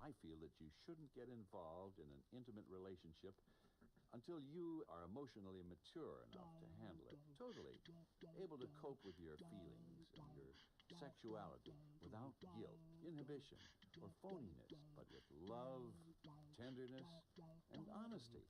I feel that you shouldn't get involved in an intimate relationship until you are emotionally mature enough to handle it totally, able to cope with your feelings and your sexuality without guilt, inhibition, or phoniness, but with love, tenderness, and honesty.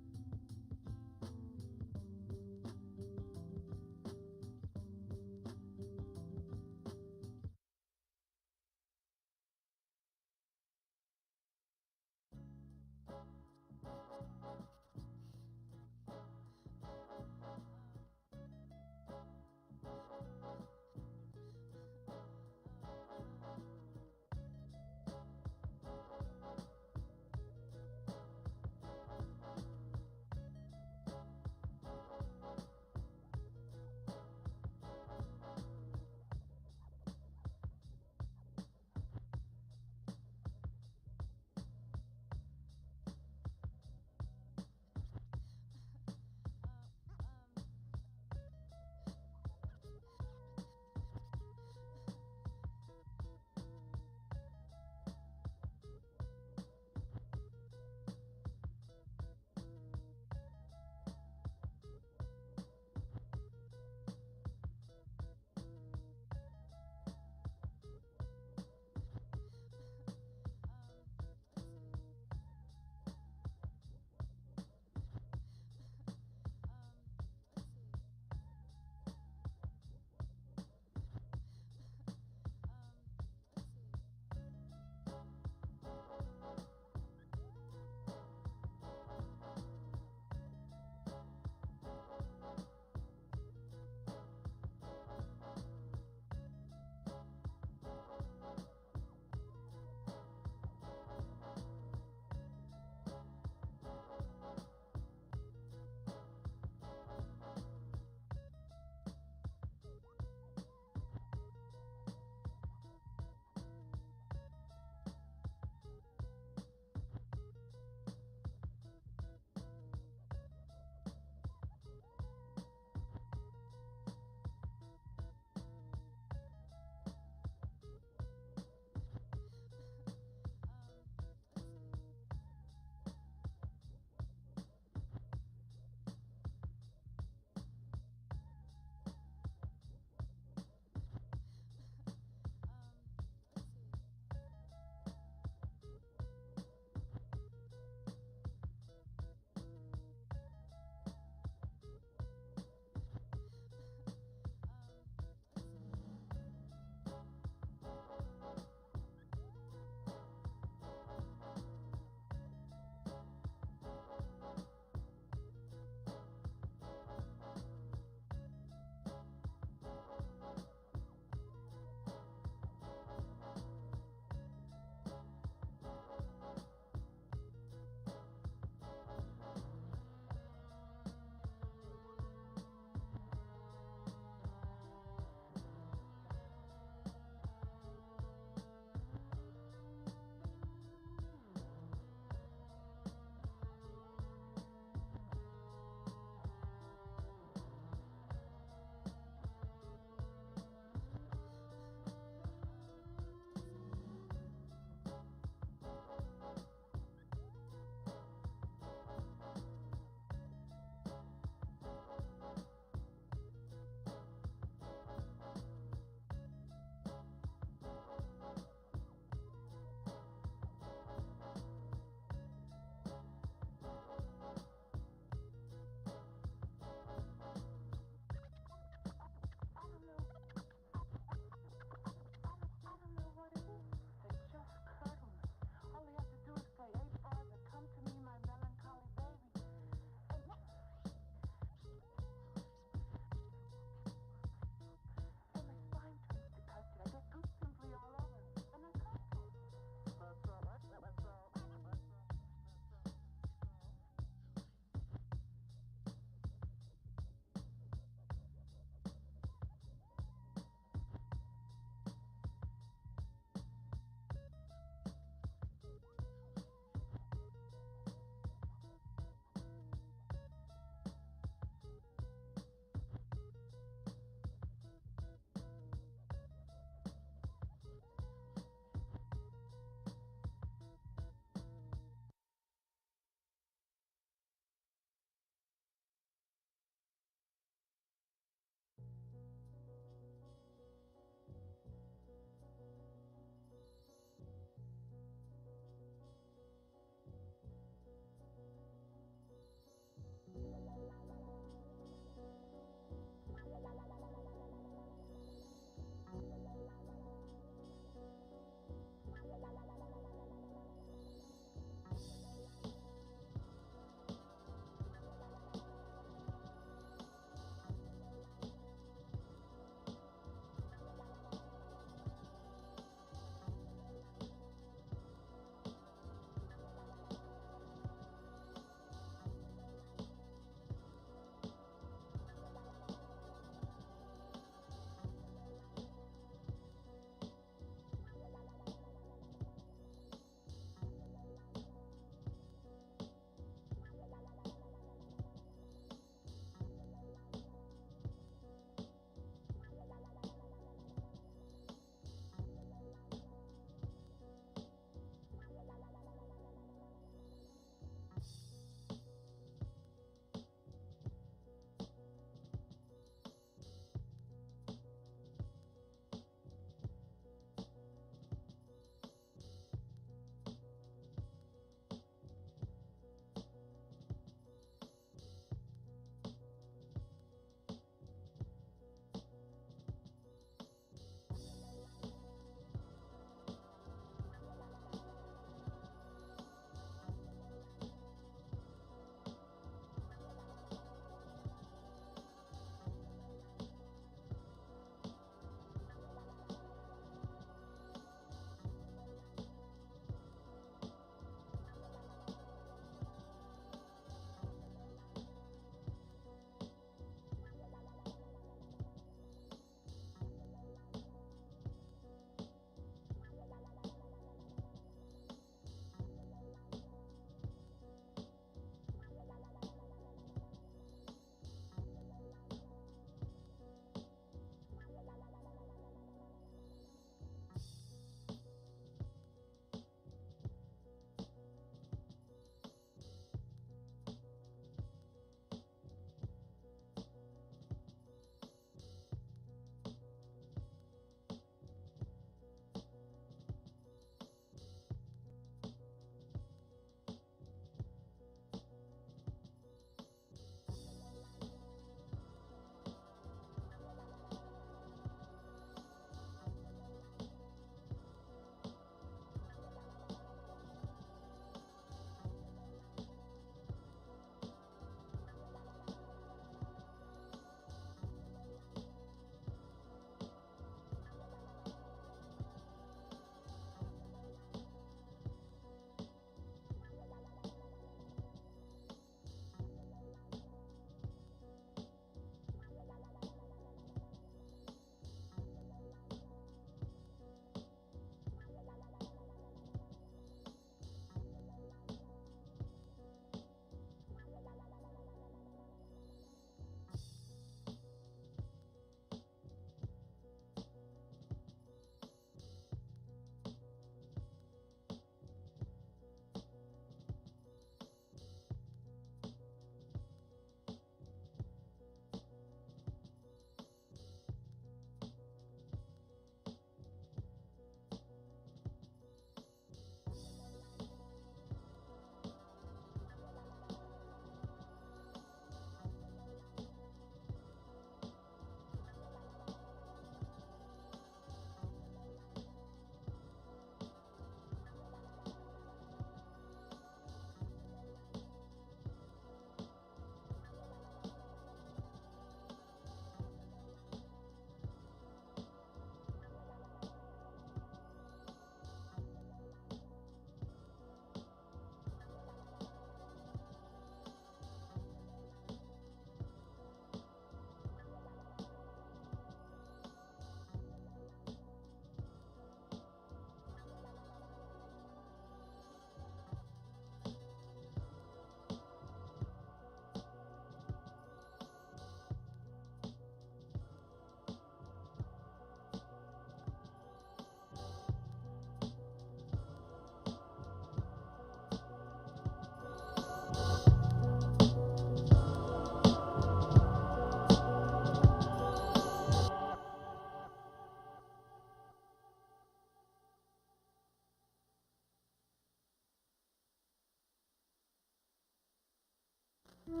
Laws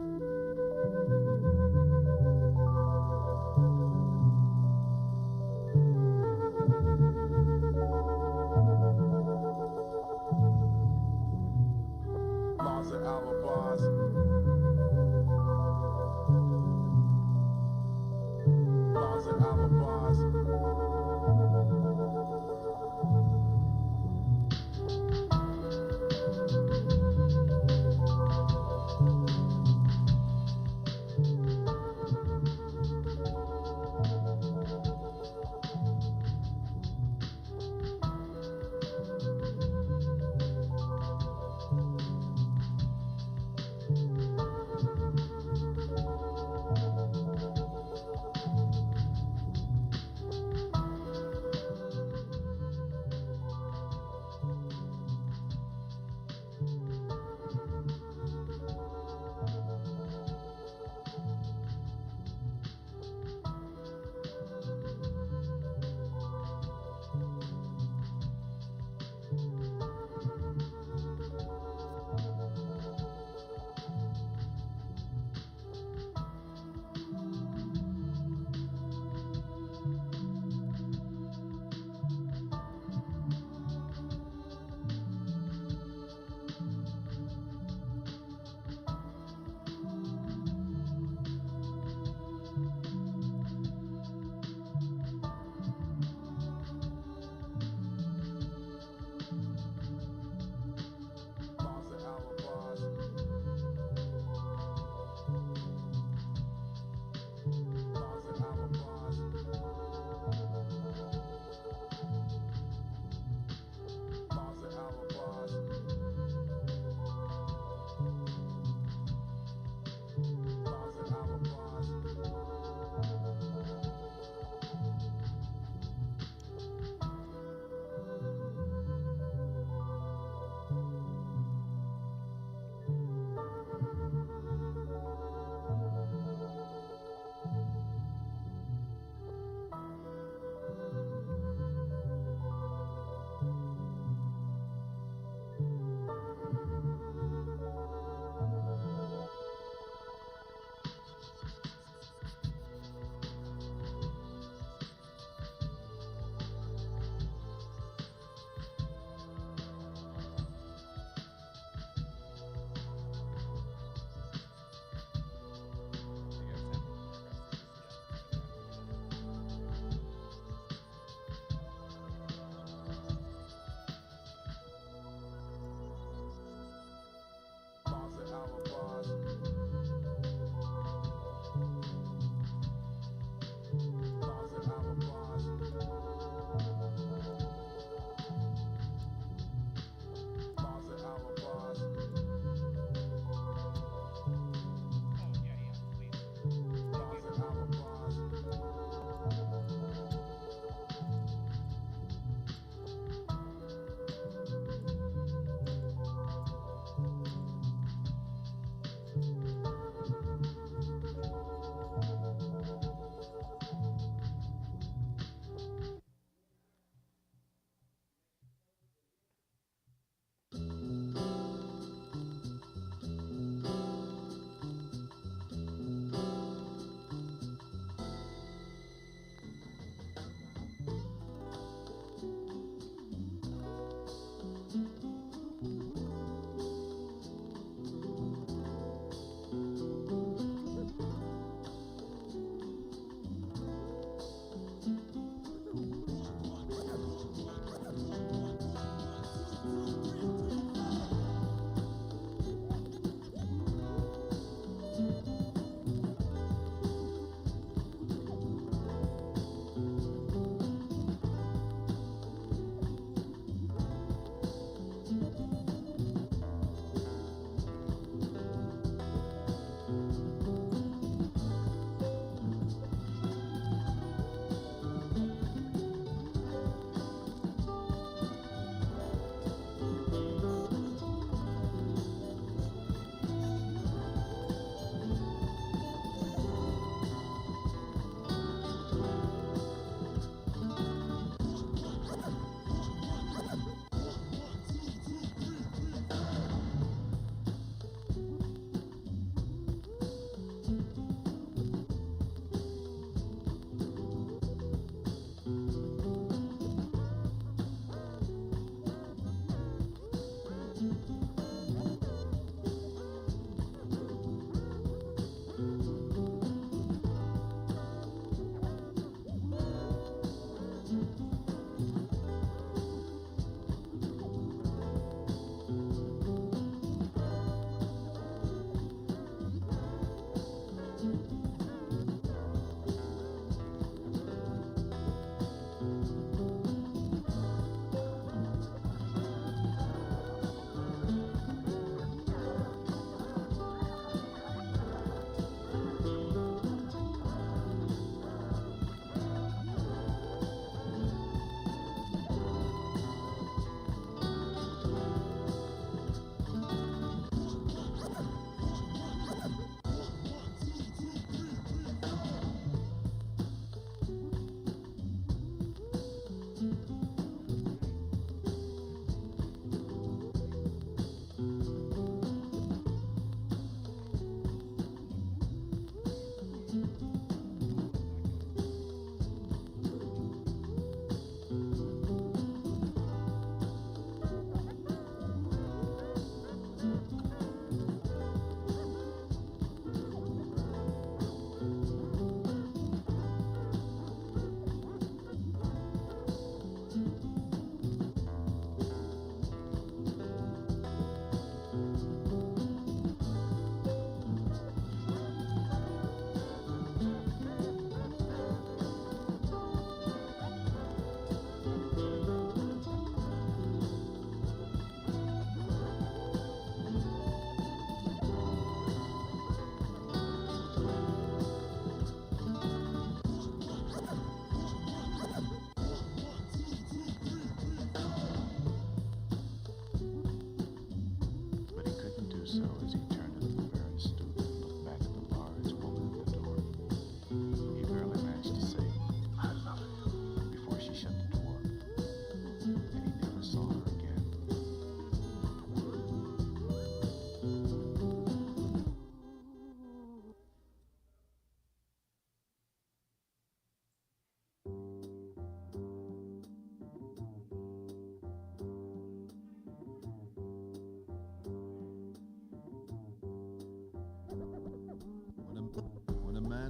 and alibis. Laws and alibis.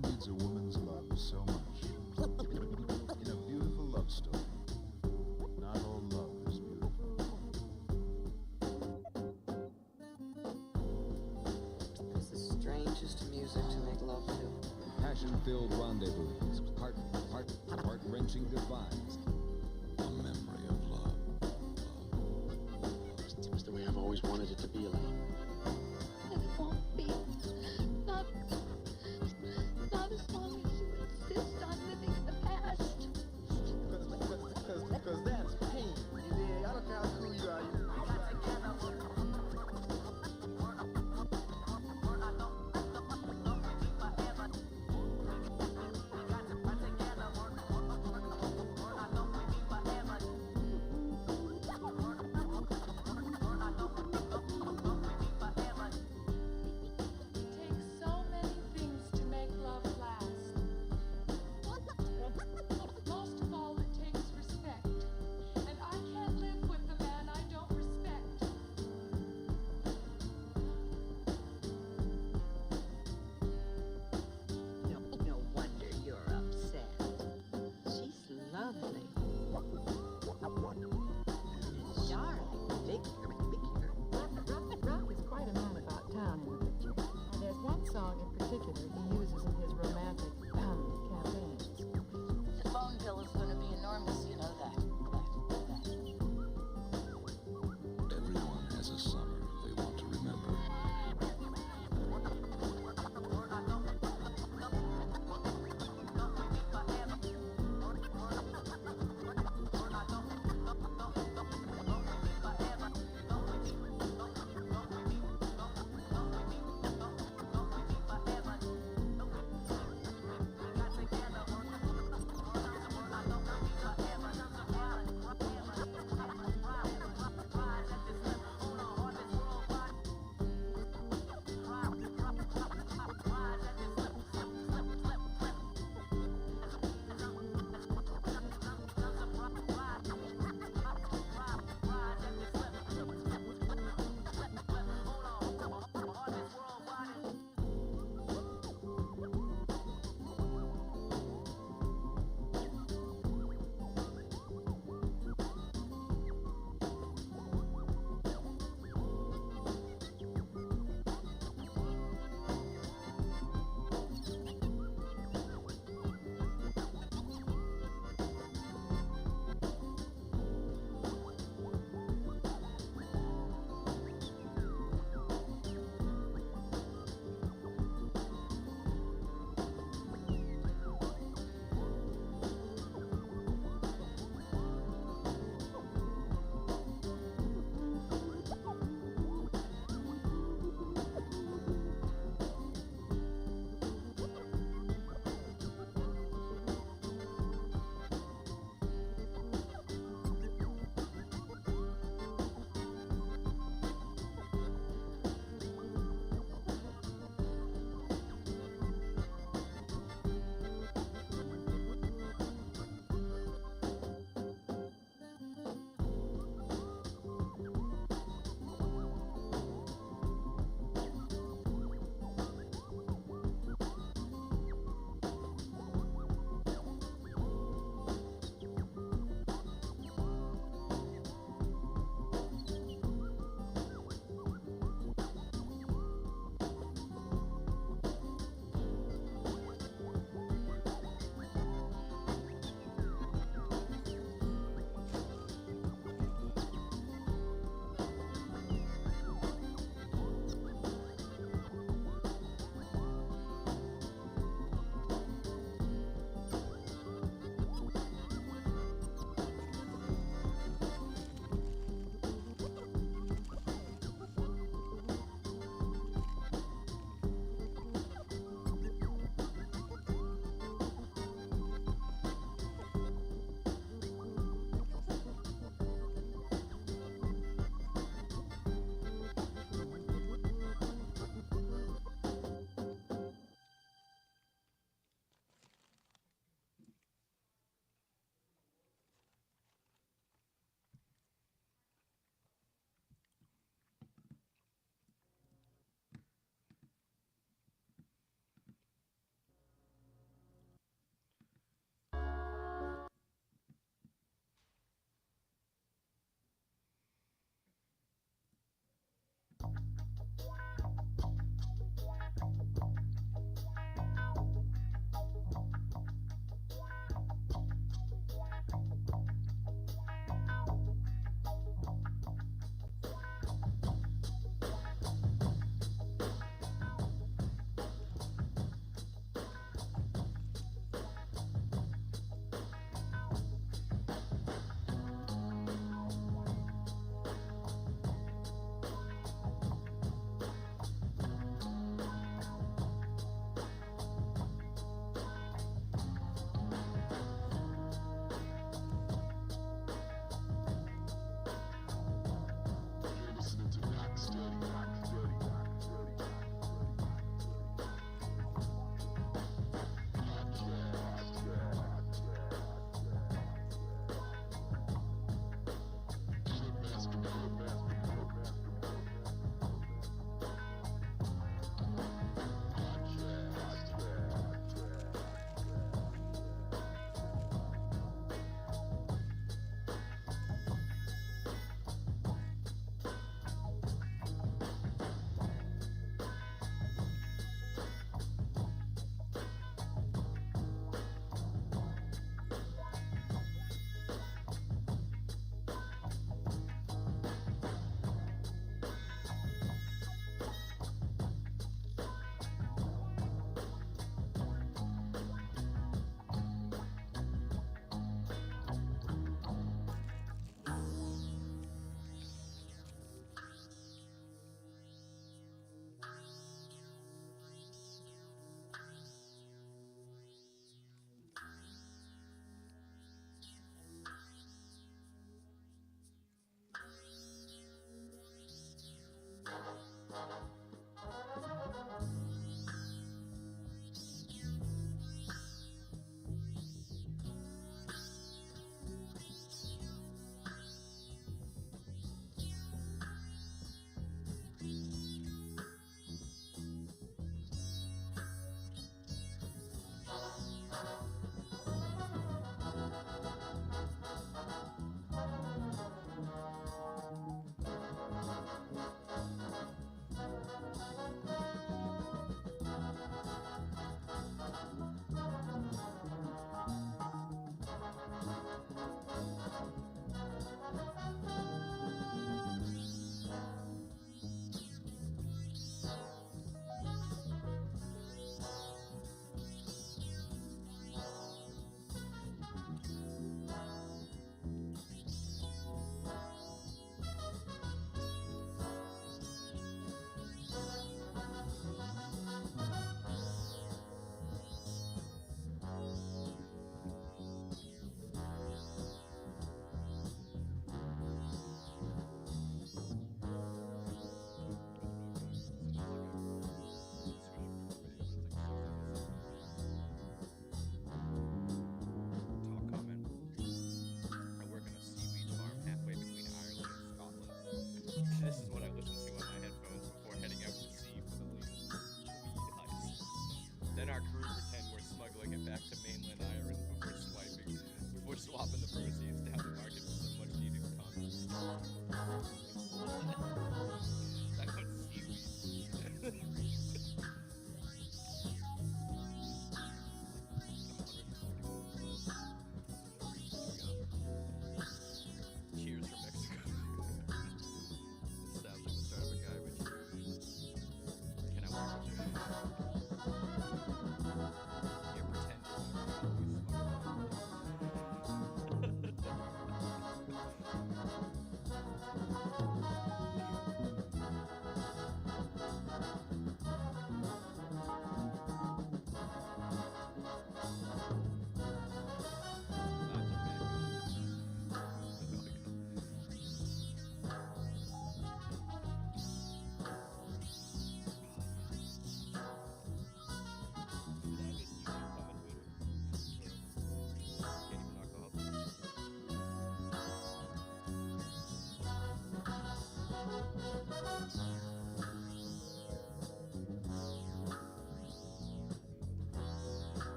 man needs a woman's love so much. In a beautiful love story, not all love is beautiful. It's the strangest music to make love to. Passion-filled rendezvous, heart-wrenching goodbyes. A memory of love. It's the way I've always wanted it to be, Elaine. And it won't be. Not as long as you insist on living in the past. Because that's pain. You dig? I don't care how cool you are. It takes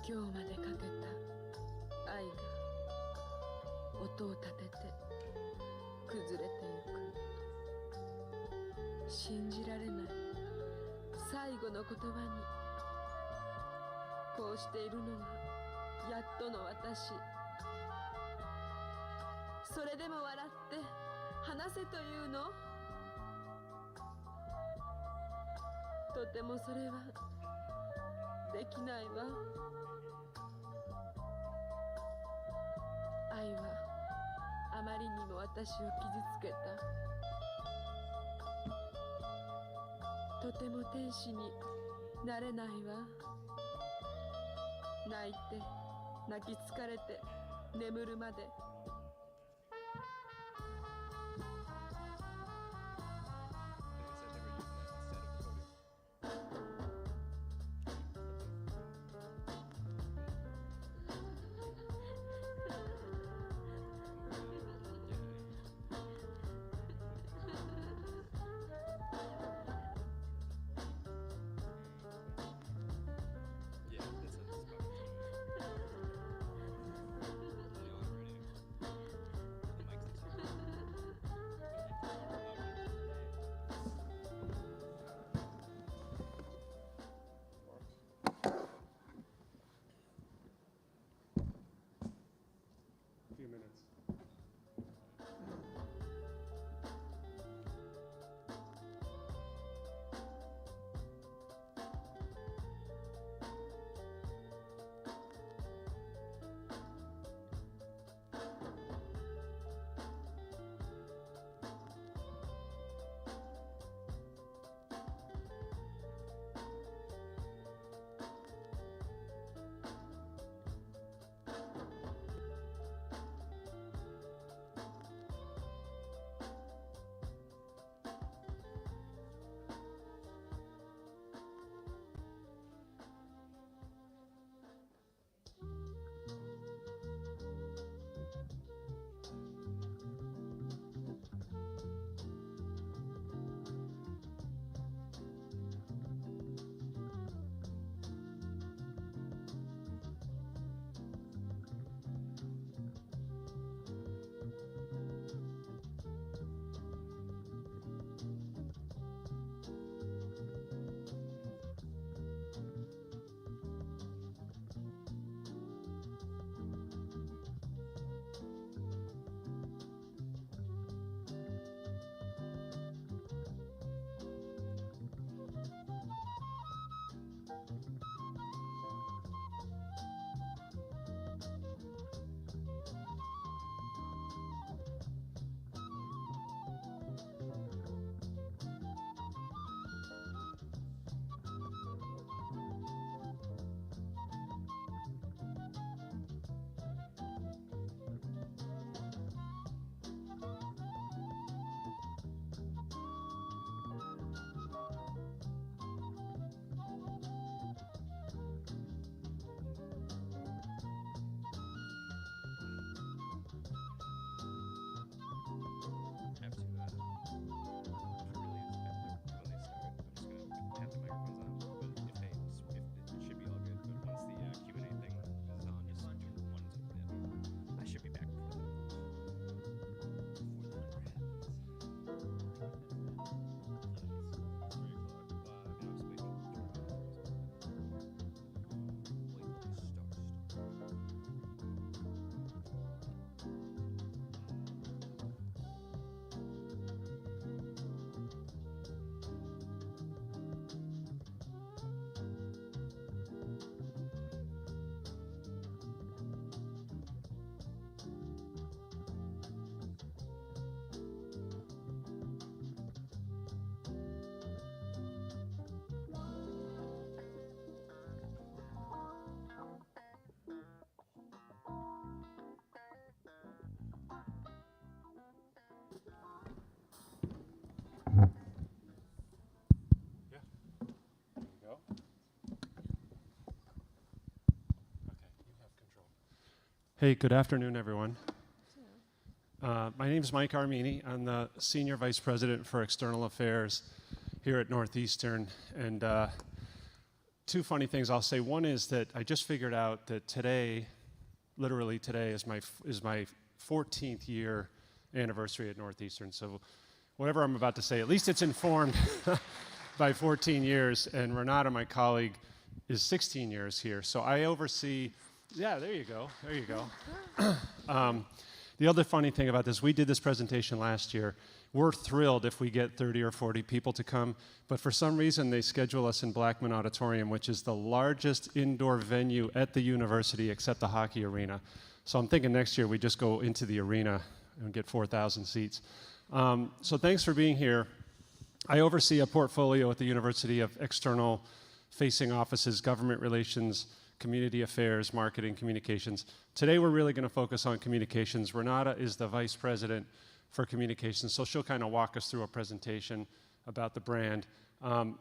今日までかけた愛が音を立てて崩れてゆく。信じられない最後の言葉にこうしているのがやっとの私。それでも笑って話せというの？とてもそれはできないわ。愛はあまりにも私を傷つけた。とても天使になれないわ。泣いて泣き疲れて眠るまで。Few minutes. Hey, good afternoon, everyone. My name is Mike Armini. I'm the Senior Vice President for External Affairs here at Northeastern. And two funny things I'll say. One is that I just figured out that today, literally today, is my 14th year anniversary at Northeastern. So whatever I'm about to say, at least it's informed by 14 years. And Renata, my colleague, is 16 years here. So I oversee, yeah, there you go. The other funny thing about this, we did this presentation last year. We're thrilled if we get 30 or 40 people to come, but for some reason they schedule us in Blackman Auditorium, which is the largest indoor venue at the university except the hockey arena. So I'm thinking next year we just go into the arena and get 4,000 seats. So thanks for being here. I oversee a portfolio at the university of external facing offices, government relations, community affairs, marketing, communications. Today we're really going to focus on communications. Renata is the vice president for communications, so she'll kind of walk us through a presentation about the brand.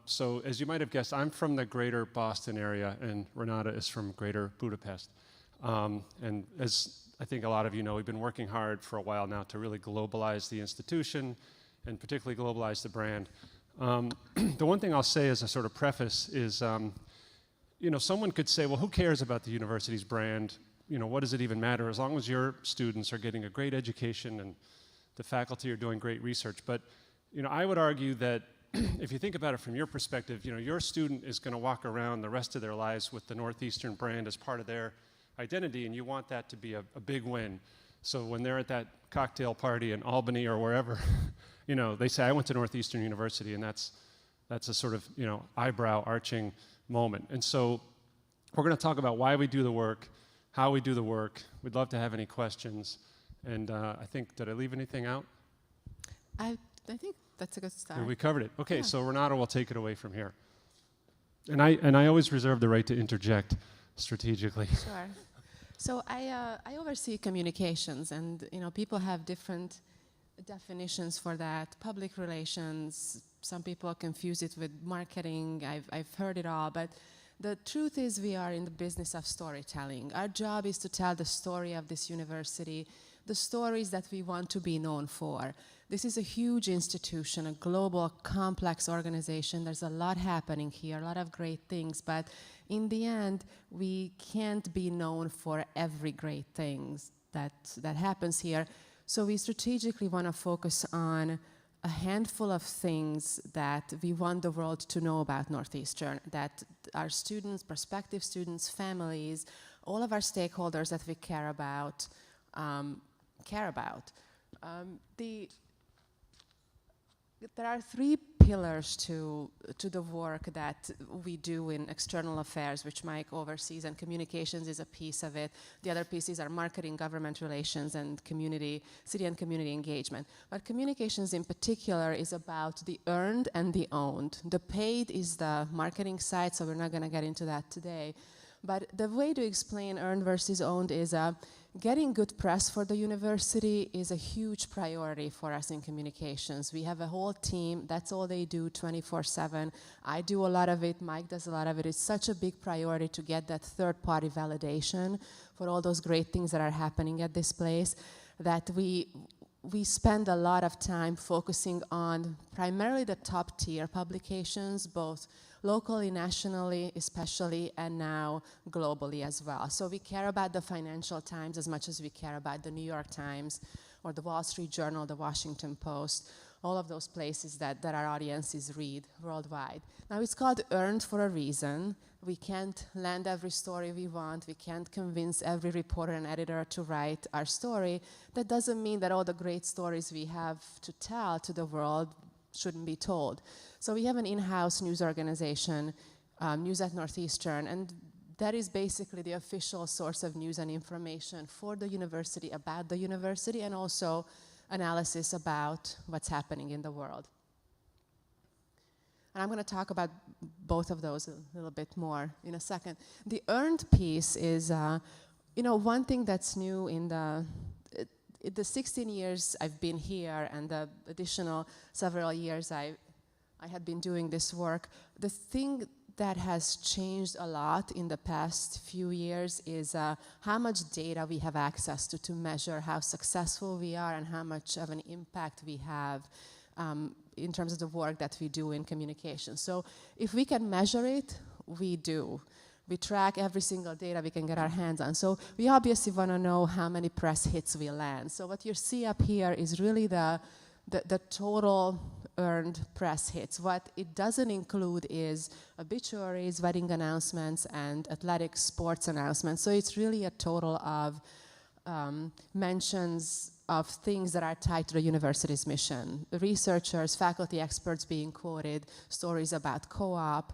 So as you might have guessed, I'm from the greater Boston area, and Renata is from greater Budapest. And as I think a lot of you know, we've been working hard for a while now to really globalize the institution, and particularly globalize the brand. The one thing I'll say as a sort of preface is, you know, someone could say, well, who cares about the university's brand? You know, what does it even matter? As long as your students are getting a great education and the faculty are doing great research. But, you know, I would argue that if you think about it from your perspective, you know, your student is going to walk around the rest of their lives with the Northeastern brand as part of their identity, and you want that to be a big win. So when they're at that cocktail party in Albany or wherever, you know, they say, I went to Northeastern University, and that's a sort of, you know, eyebrow-arching moment. And so we're going to talk about why we do the work, how we do the work. We'd love to have any questions. And I think, did I leave anything out? I think that's a good start. We covered it. Okay, Yeah. so Renata will take it away from here. And I always reserve the right to interject strategically. Sure. So I oversee communications, and you know, people have different definitions for that. Public relations. Some people confuse it with marketing. I've heard it all, but the truth is, we are in the business of storytelling. Our job is to tell the story of this university, the stories that we want to be known for. This is a huge institution, a global, complex organization. There's a lot happening here, a lot of great things, but in the end, we can't be known for every great thing that happens here. So we strategically want to focus on a handful of things that we want the world to know about Northeastern, that our students, prospective students, families, all of our stakeholders that we care about. There are three pillars to the work that we do in external affairs, which Mike oversees, and communications is a piece of it. The other pieces are marketing, government relations, and community, city and community engagement. But communications in particular is about the earned and the owned. The paid is the marketing side, so we're not going to get into that today. But the way to explain earned versus owned is getting good press for the university is a huge priority for us in communications. We have a whole team. That's all they do 24/7. I do a lot of it. Mike does a lot of it. It's such a big priority to get that third-party validation for all those great things that are happening at this place, that we spend a lot of time focusing on primarily the top-tier publications, both locally, nationally, especially, and now globally as well. So we care about the Financial Times as much as we care about the New York Times or the Wall Street Journal, the Washington Post, all of those places that our audiences read worldwide. Now, it's called earned for a reason. We can't land every story we want. We can't convince every reporter and editor to write our story. That doesn't mean that all the great stories we have to tell to the world shouldn't be told. So we have an in-house news organization, News at Northeastern, and that is basically the official source of news and information for the university, about the university, and also analysis about what's happening in the world. And I'm going to talk about both of those a little bit more in a second. The earned piece is, you know, one thing that's new in the 16 years I've been here and the additional several years I had been doing this work, the thing that has changed a lot in the past few years is how much data we have access to measure how successful we are and how much of an impact we have in terms of the work that we do in communication. So if we can measure it, we do. We track every single data we can get our hands on. So we obviously want to know how many press hits we land. So what you see up here is really the total earned press hits. What it doesn't include is obituaries, wedding announcements, and athletic sports announcements. So it's really a total of mentions of things that are tied to the university's mission. Researchers, faculty, experts being quoted, stories about co-op,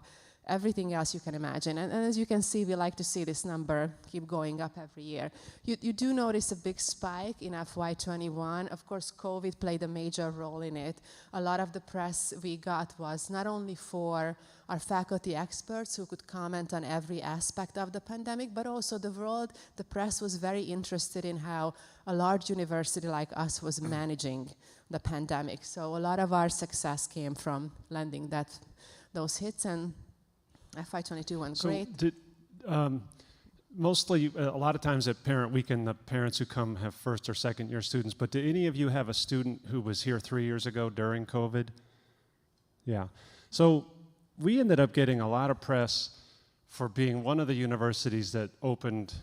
everything else you can imagine. And as you can see, we like to see this number keep going up every year. You do notice a big spike in FY21. Of course, COVID played a major role in it. A lot of the press we got was not only for our faculty experts who could comment on every aspect of the pandemic, but also the press was very interested in how a large university like us was managing the pandemic. So a lot of our success came from landing those hits, and FY22 went great. Mostly, a lot of times at Parent Weekend, the parents who come have first or second year students, but do any of you have a student who was here 3 years ago during COVID? Yeah. So we ended up getting a lot of press for being one of the universities that opened,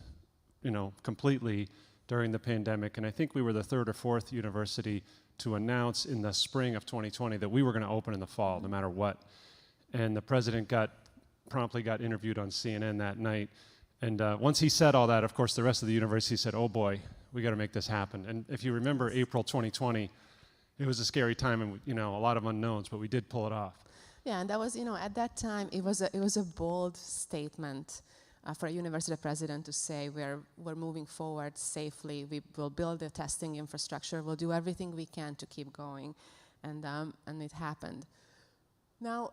completely during the pandemic, and I think we were the third or fourth university to announce in the spring of 2020 that we were going to open in the fall, no matter what. And the president promptly got interviewed on CNN that night. And once he said all that, of course, the rest of the university said, oh boy, we got to make this happen. And if you remember April 2020, it was a scary time and, a lot of unknowns, but we did pull it off. Yeah, and that was, at that time, it was a bold statement for a university president to say we're moving forward safely, we will build the testing infrastructure, we'll do everything we can to keep going. And it happened. Now,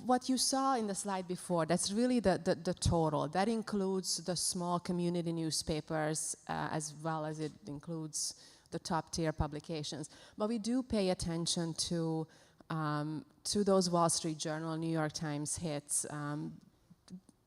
what you saw in the slide before, that's really the total. That includes the small community newspapers as well as it includes the top tier publications. But we do pay attention to those Wall Street Journal, New York Times hits,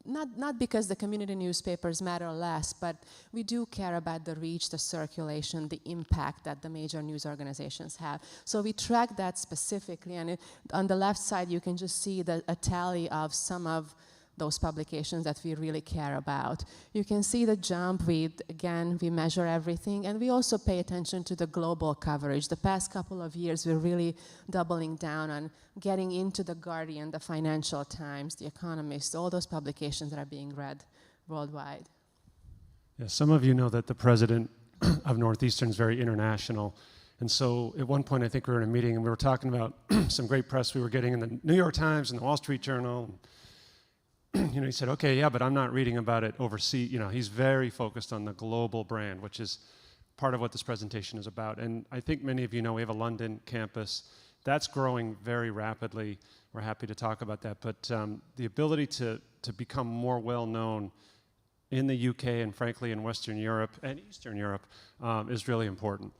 not because the community newspapers matter less, but we do care about the reach, the circulation, the impact that the major news organizations have. So we track that specifically, and on the left side you can just see a tally of some of those publications that we really care about. You can see the jump. We measure everything, and we also pay attention to the global coverage. The past couple of years, we're really doubling down on getting into the Guardian, the Financial Times, the Economist, all those publications that are being read worldwide. Yeah, some of you know that the president of Northeastern is very international. And so at one point, I think we were in a meeting, and we were talking about some great press we were getting in the New York Times and the Wall Street Journal. He said, okay, yeah, but I'm not reading about it overseas. He's very focused on the global brand, which is part of what this presentation is about. And I think many of you know we have a London campus. That's growing very rapidly. We're happy to talk about that. But the ability to become more well-known in the UK and, frankly, in Western Europe and Eastern Europe is really important.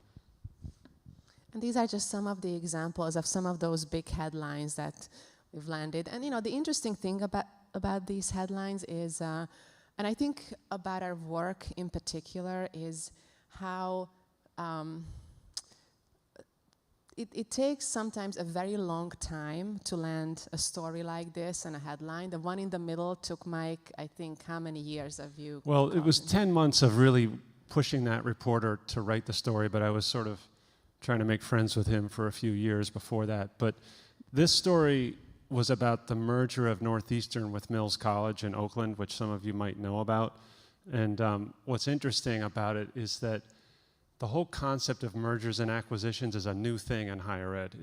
And these are just some of the examples of some of those big headlines that we've landed. And, the interesting thing about these headlines is, and I think about our work in particular, is how it takes sometimes a very long time to land a story like this and a headline. The one in the middle took Mike, I think, how many years of you? Well, it was 10 months of really pushing that reporter to write the story, but I was sort of trying to make friends with him for a few years before that. But this story was about the merger of Northeastern with Mills College in Oakland, which some of you might know about. And what's interesting about it is that the whole concept of mergers and acquisitions is a new thing in higher ed.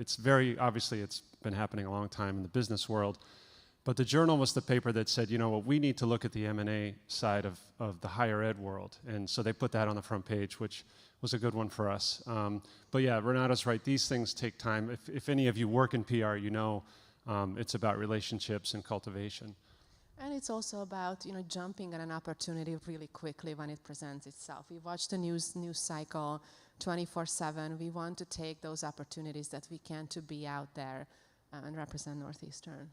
Obviously it's been happening a long time in the business world, but the Journal was the paper that said, we need to look at the M&A side of the higher ed world. And so they put that on the front page, which was a good one for us. But yeah, Renata's right, these things take time. If any of you work in PR, it's about relationships and cultivation. And it's also about, jumping on an opportunity really quickly when it presents itself. We watch the news cycle 24/7. We want to take those opportunities that we can to be out there and represent Northeastern.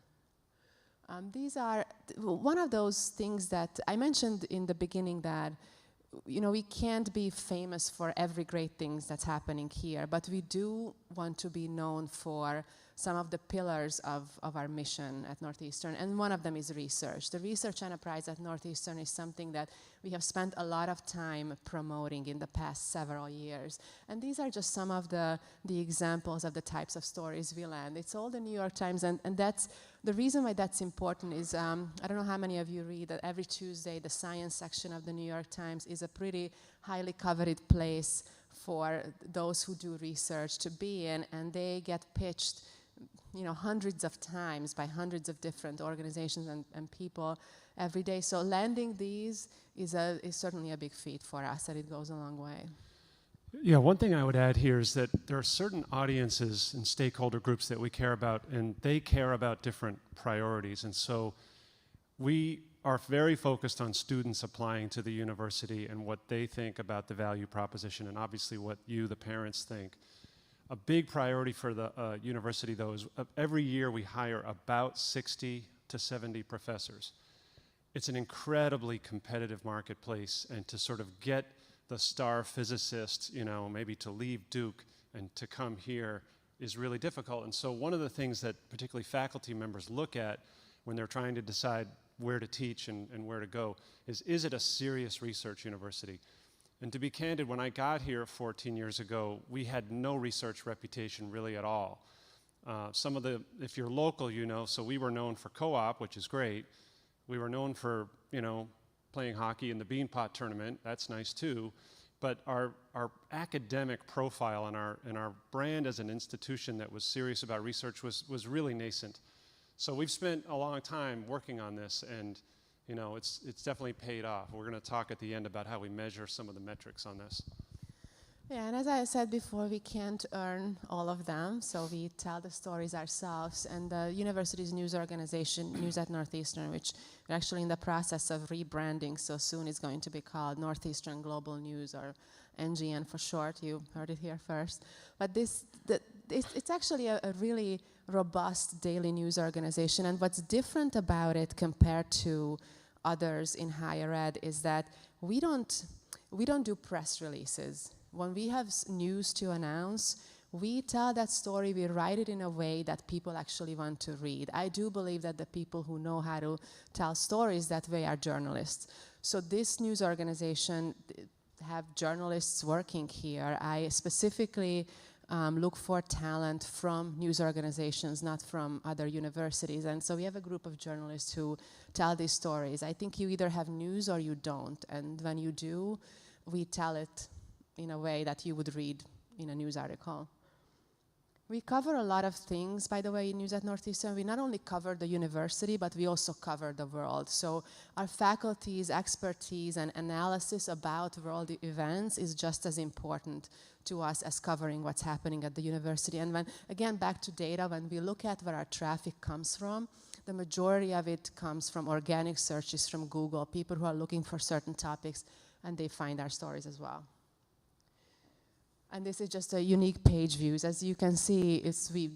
These are one of those things that I mentioned in the beginning, that we can't be famous for every great things that's happening here, but we do want to be known for some of the pillars of our mission at Northeastern, and one of them is research. The research enterprise at Northeastern is something that we have spent a lot of time promoting in the past several years. And these are just some of the examples of the types of stories we land. It's all the New York Times, and that's the reason why that's important is, I don't know how many of you read that every Tuesday the science section of the New York Times is a pretty highly coveted place for those who do research to be in, and they get pitched hundreds of times by hundreds of different organizations and people every day. So landing these is certainly a big feat for us, and it goes a long way. Yeah, one thing I would add here is that there are certain audiences and stakeholder groups that we care about, and they care about different priorities. And so we are very focused on students applying to the university and what they think about the value proposition, and obviously what you, the parents, think. A big priority for the university, though, is every year we hire about 60 to 70 professors. It's an incredibly competitive marketplace, and to sort of get the star physicist, maybe to leave Duke and to come here is really difficult. And so one of the things that particularly faculty members look at when they're trying to decide where to teach and where to go is it a serious research university? And to be candid, when I got here 14 years ago, we had no research reputation really at all. If you're local, so we were known for co-op, which is great. We were known for, playing hockey in the Beanpot tournament. That's nice too. But our academic profile and our brand as an institution that was serious about research was really nascent. So we've spent a long time working on this, and it's definitely paid off. We're going to talk at the end about how we measure some of the metrics on this. Yeah, and as I said before, we can't earn all of them, so we tell the stories ourselves. And the university's news organization, News at Northeastern, which we're actually in the process of rebranding, so soon it's going to be called Northeastern Global News, or NGN for short. You heard it here first. But it's actually a really robust daily news organization, and what's different about it compared to others in higher ed is that we don't do press releases. When we have news to announce, we tell that story, we write it in a way that people actually want to read. I do believe that the people who know how to tell stories that way are journalists. So this news organization have journalists working here. I specifically look for talent from news organizations, not from other universities. And so we have a group of journalists who tell these stories. I think you either have news or you don't. And when you do, we tell it in a way that you would read in a news article. We cover a lot of things, by the way, in News at Northeastern. We not only cover the university, but we also cover the world. So our faculty's expertise and analysis about world events is just as important to us as covering what's happening at the university. And when, again, back to data, when we look at where our traffic comes from, the majority of it comes from organic searches from Google, people who are looking for certain topics, and they find our stories as well. And this is just a unique page views. As you can see,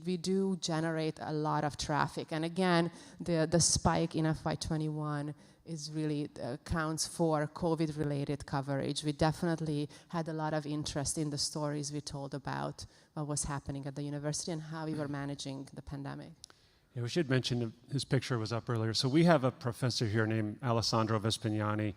we do generate a lot of traffic. And again, the spike in FY21 is really counts for COVID-related coverage. We definitely had a lot of interest in the stories we told about what was happening at the university and how we were managing the pandemic. Yeah, we should mention his picture was up earlier. So we have a professor here named Alessandro Vespignani.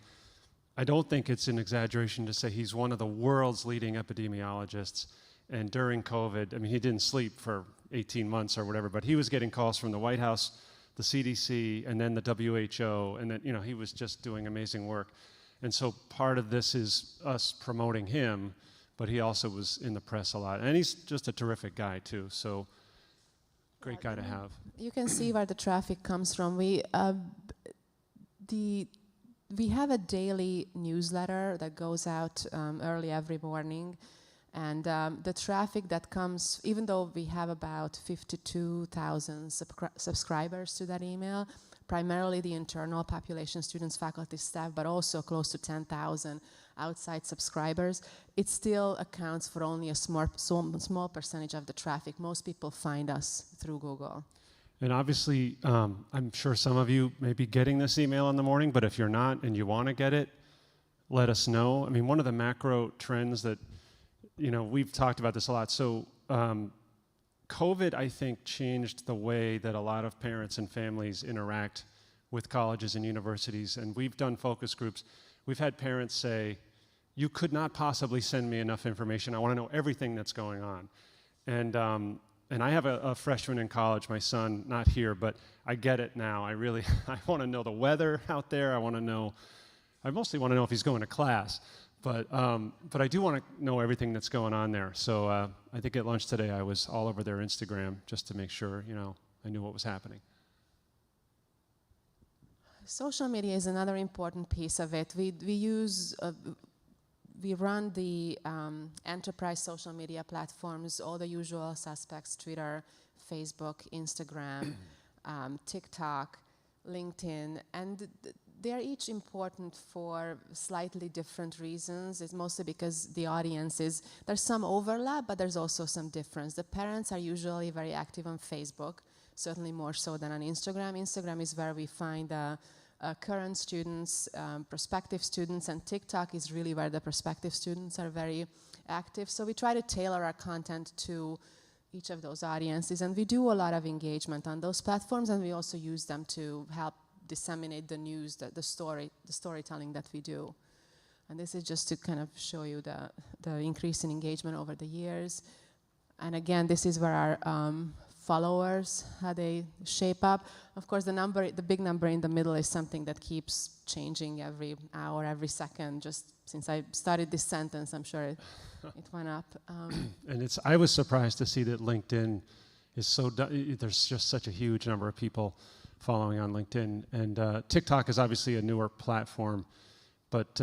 I don't think it's an exaggeration to say he's one of the world's leading epidemiologists. And during COVID, I mean, he didn't sleep for 18 months or whatever, but he was getting calls from the White House, the CDC, and then the WHO, and then, he was just doing amazing work. And so part of this is us promoting him, but he also was in the press a lot. And he's just a terrific guy, too, so great guy to have. You can see where the traffic comes from. We have a daily newsletter that goes out early every morning, and the traffic that comes, even though we have about 52,000 subscribers to that email, primarily the internal population, students, faculty, staff, but also close to 10,000 outside subscribers, it still accounts for only a small percentage of the traffic. Most people find us through Google. And obviously, I'm sure some of you may be getting this email in the morning, but if you're not and you want to get it, let us know. I mean, one of the macro trends that, we've talked about this a lot. So COVID, I think, changed the way that a lot of parents and families interact with colleges and universities. And we've done focus groups. We've had parents say, you could not possibly send me enough information. I want to know everything that's going on. And I have a freshman in college, my son, not here, but I get it now. I want to know the weather out there. I mostly want to know if he's going to class. But I do want to know everything that's going on there. So I think at lunch today I was all over their Instagram just to make sure, I knew what was happening. Social media is another important piece of it. We run the enterprise social media platforms, all the usual suspects: Twitter, Facebook, Instagram, TikTok, LinkedIn, and they're each important for slightly different reasons. It's mostly because the audience there's some overlap, but there's also some difference. The parents are usually very active on Facebook, certainly more so than on Instagram. Instagram is where we find current students, prospective students, and TikTok is really where the prospective students are very active. So we try to tailor our content to each of those audiences, and we do a lot of engagement on those platforms, and we also use them to help disseminate the news, the storytelling that we do. And this is just to kind of show you the increase in engagement over the years. And again, this is where our followers, how they shape up. Of course, the big number in the middle is something that keeps changing every hour, every second. Just since I started this sentence, I'm sure it went up. And I was surprised to see that LinkedIn is there's just such a huge number of people following on LinkedIn. And TikTok is obviously a newer platform, but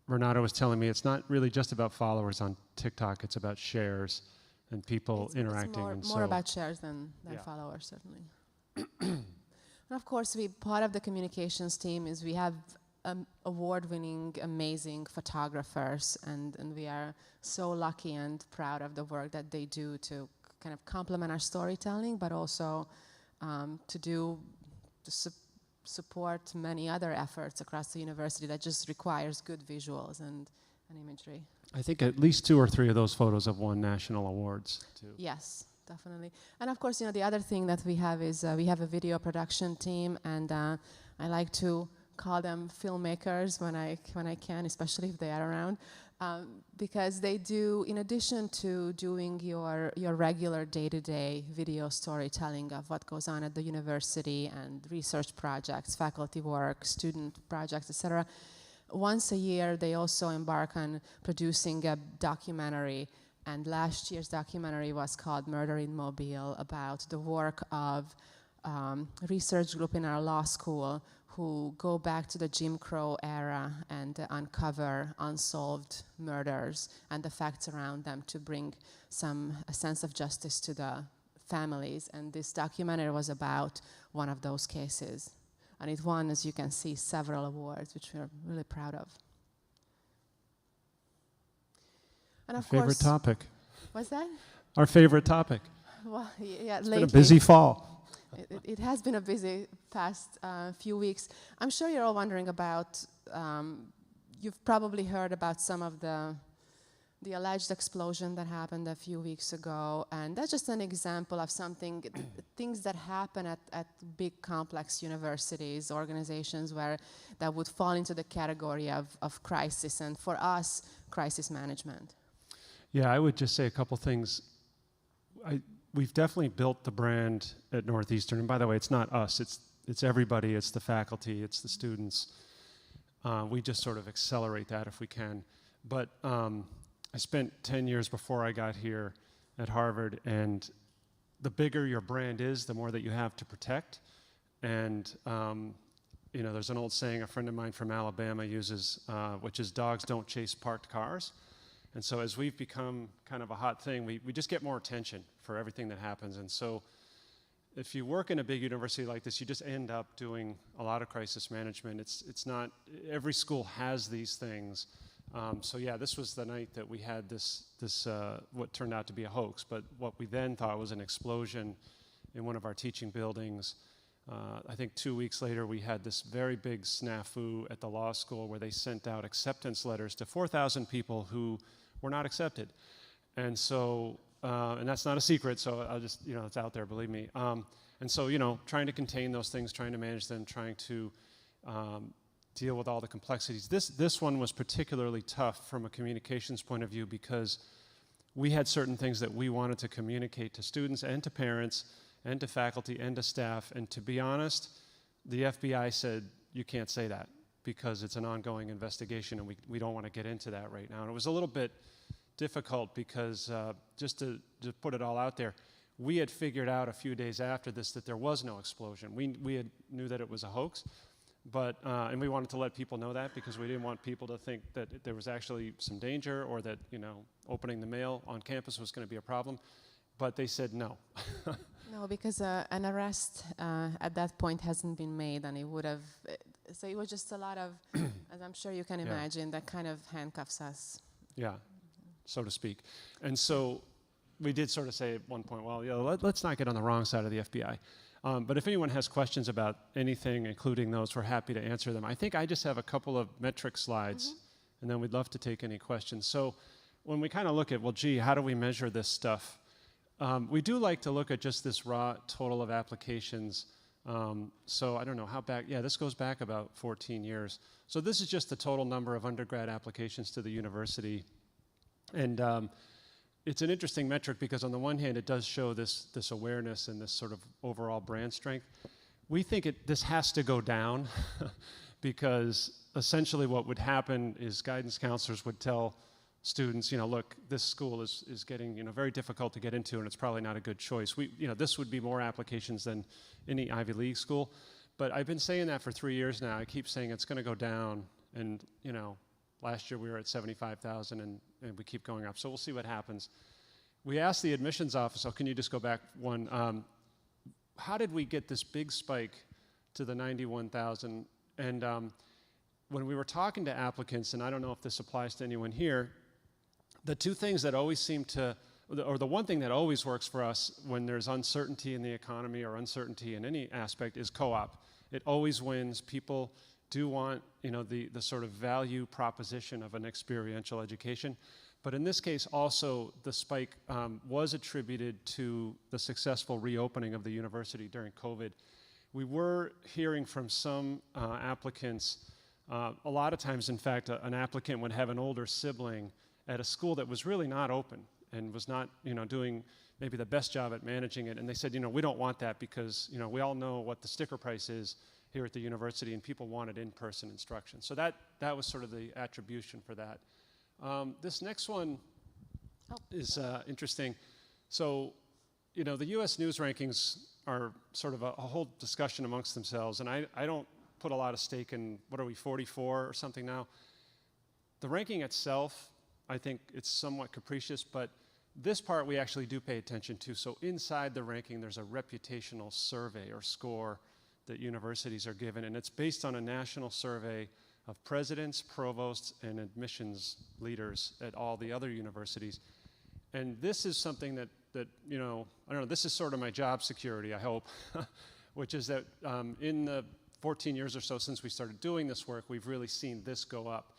Renata was telling me it's not really just about followers on TikTok, it's about shares and people interacting. It's more about shares than followers, certainly. And of course, part of the communications team is we have award-winning, amazing photographers, and we are so lucky and proud of the work that they do to kind of complement our storytelling, but also to support many other efforts across the university that just requires good visuals and imagery. I think at least 2 or 3 of those photos have won national awards, too. Yes, definitely. And of course, the other thing that we have is we have a video production team, and I like to call them filmmakers when I can, especially if they are around, because they do, in addition to doing your regular day-to-day video storytelling of what goes on at the university and research projects, faculty work, student projects, etc., once a year they also embark on producing a documentary, and last year's documentary was called Murder in Mobile, about the work of research group in our law school who go back to the Jim Crow era and uncover unsolved murders and the facts around them to bring a sense of justice to the families. And this documentary was about one of those cases. And it won, as you can see, several awards, which we're really proud of. And of Favorite topic. What's that? Our favorite topic. Well, yeah, it's lately. been a busy fall. It has been a busy past few weeks. I'm sure you're all wondering about, you've probably heard about some of the alleged explosion that happened a few weeks ago, and that's just an example of things that happen at big complex universities, organizations that would fall into the category of crisis, and for us, crisis management. Yeah, I would just say a couple things. We've definitely built the brand at Northeastern, and by the way, it's not us, it's everybody, it's the faculty, it's the students. We just sort of accelerate that if we can. But I spent 10 years before I got here at Harvard, and the bigger your brand is, the more that you have to protect. And there's an old saying a friend of mine from Alabama uses, which is dogs don't chase parked cars. And so as we've become kind of a hot thing, we just get more attention for everything that happens. And so if you work in a big university like this, you just end up doing a lot of crisis management. It's not, every school has these things. So yeah, this was the night that we had this what turned out to be a hoax, but what we then thought was an explosion in one of our teaching buildings. I think 2 weeks later, we had this very big snafu at the law school where they sent out acceptance letters to 4,000 people who were not accepted. And so, and that's not a secret, so I'll just, it's out there, believe me. And so, trying to contain those things, trying to manage them, trying to deal with all the complexities. This one was particularly tough from a communications point of view because we had certain things that we wanted to communicate to students and to parents and to faculty and to staff. And to be honest, the FBI said, you can't say that because it's an ongoing investigation and we don't want to get into that right now. And it was a little bit difficult because just to put it all out there, we had figured out a few days after this that there was no explosion. We knew that it was a hoax, but and we wanted to let people know that because we didn't want people to think that there was actually some danger or that opening the mail on campus was going to be a problem. But they said no. No, because an arrest at that point hasn't been made, and it would have. So it was just a lot of, as I'm sure you can imagine, that kind of handcuffs us. Yeah, so to speak. And so we did sort of say at one point, well, let's not get on the wrong side of the FBI. But if anyone has questions about anything, including those, we're happy to answer them. I think I just have a couple of metric slides, and then we'd love to take any questions. So when we kind of look at, well, gee, how do we measure this stuff? We do like to look at just this raw total of applications. So I don't know how back, this goes back about 14 years. So this is just the total number of undergrad applications to the university. And it's an interesting metric because on the one hand, it does show this awareness and this sort of overall brand strength. We think this has to go down because essentially what would happen is guidance counselors would tell students, look, this school is getting, very difficult to get into, and it's probably not a good choice. This would be more applications than any Ivy League school. But I've been saying that for 3 years now. I keep saying it's going to go down, and, last year we were at 75,000, and we keep going up. So we'll see what happens. We asked the admissions office, can you just go back one? How did we get this big spike to the 91,000? And when we were talking to applicants, and I don't know if this applies to anyone here, the two things that always seem to, or the one thing that always works for us when there's uncertainty in the economy or uncertainty in any aspect is co-op. It always wins. People do want, the sort of value proposition of an experiential education. But in this case, also, the spike was attributed to the successful reopening of the university during COVID. We were hearing from some applicants, a lot of times, in fact, an applicant would have an older sibling at a school that was really not open and was not, doing maybe the best job at managing it. And they said, we don't want that because, we all know what the sticker price is here at the university, and people wanted in-person instruction. So that was sort of the attribution for that. This next one is interesting. So, the U.S. News rankings are sort of a whole discussion amongst themselves, and I don't put a lot of stake in, what are we, 44 or something now? The ranking itself, I think it's somewhat capricious, but this part we actually do pay attention to. So inside the ranking, there's a reputational survey or score that universities are given, and it's based on a national survey of presidents, provosts, and admissions leaders at all the other universities. And this is something that I don't know, this is sort of my job security, I hope, which is that in the 14 years or so since we started doing this work, we've really seen this go up.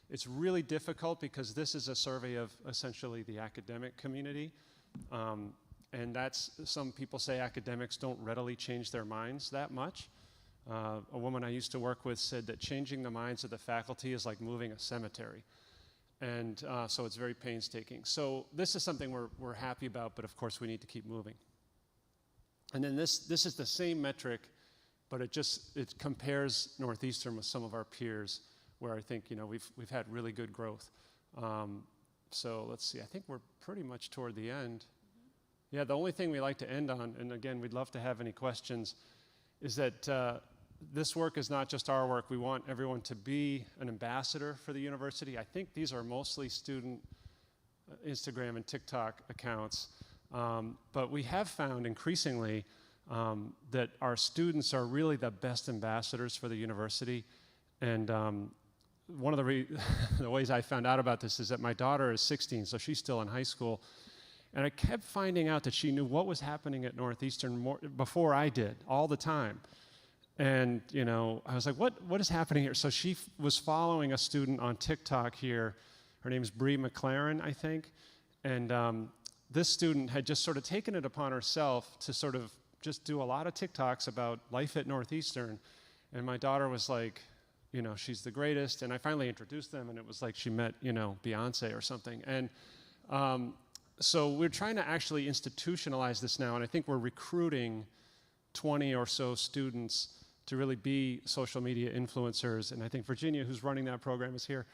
It's really difficult because this is a survey of essentially the academic community. And some people say academics don't readily change their minds that much. A woman I used to work with said that changing the minds of the faculty is like moving a cemetery. And so it's very painstaking. So this is something we're happy about, but of course we need to keep moving. And then this is the same metric, but it compares Northeastern with some of our peers, where I think we've had really good growth. So let's see, I think we're pretty much toward the end. Yeah, the only thing we like to end on, and again, we'd love to have any questions, is that this work is not just our work. We want everyone to be an ambassador for the university. I think these are mostly student Instagram and TikTok accounts, but we have found increasingly that our students are really the best ambassadors for the university. And one of the ways I found out about this is that my daughter is 16, so she's still in high school. And I kept finding out that she knew what was happening at Northeastern before I did, all the time. And, you know, I was like, what is happening here? So she was following a student on TikTok here. Her name's Bree McLaren, I think. And this student had just sort of taken it upon herself to sort of just do a lot of TikToks about life at Northeastern. And my daughter was like, you know, she's the greatest. And I finally introduced them, and it was like she met, you know, Beyonce or something. And so we're trying to actually institutionalize this now, and I think we're recruiting 20 or so students to really be social media influencers. And I think Virginia, who's running that program, is here.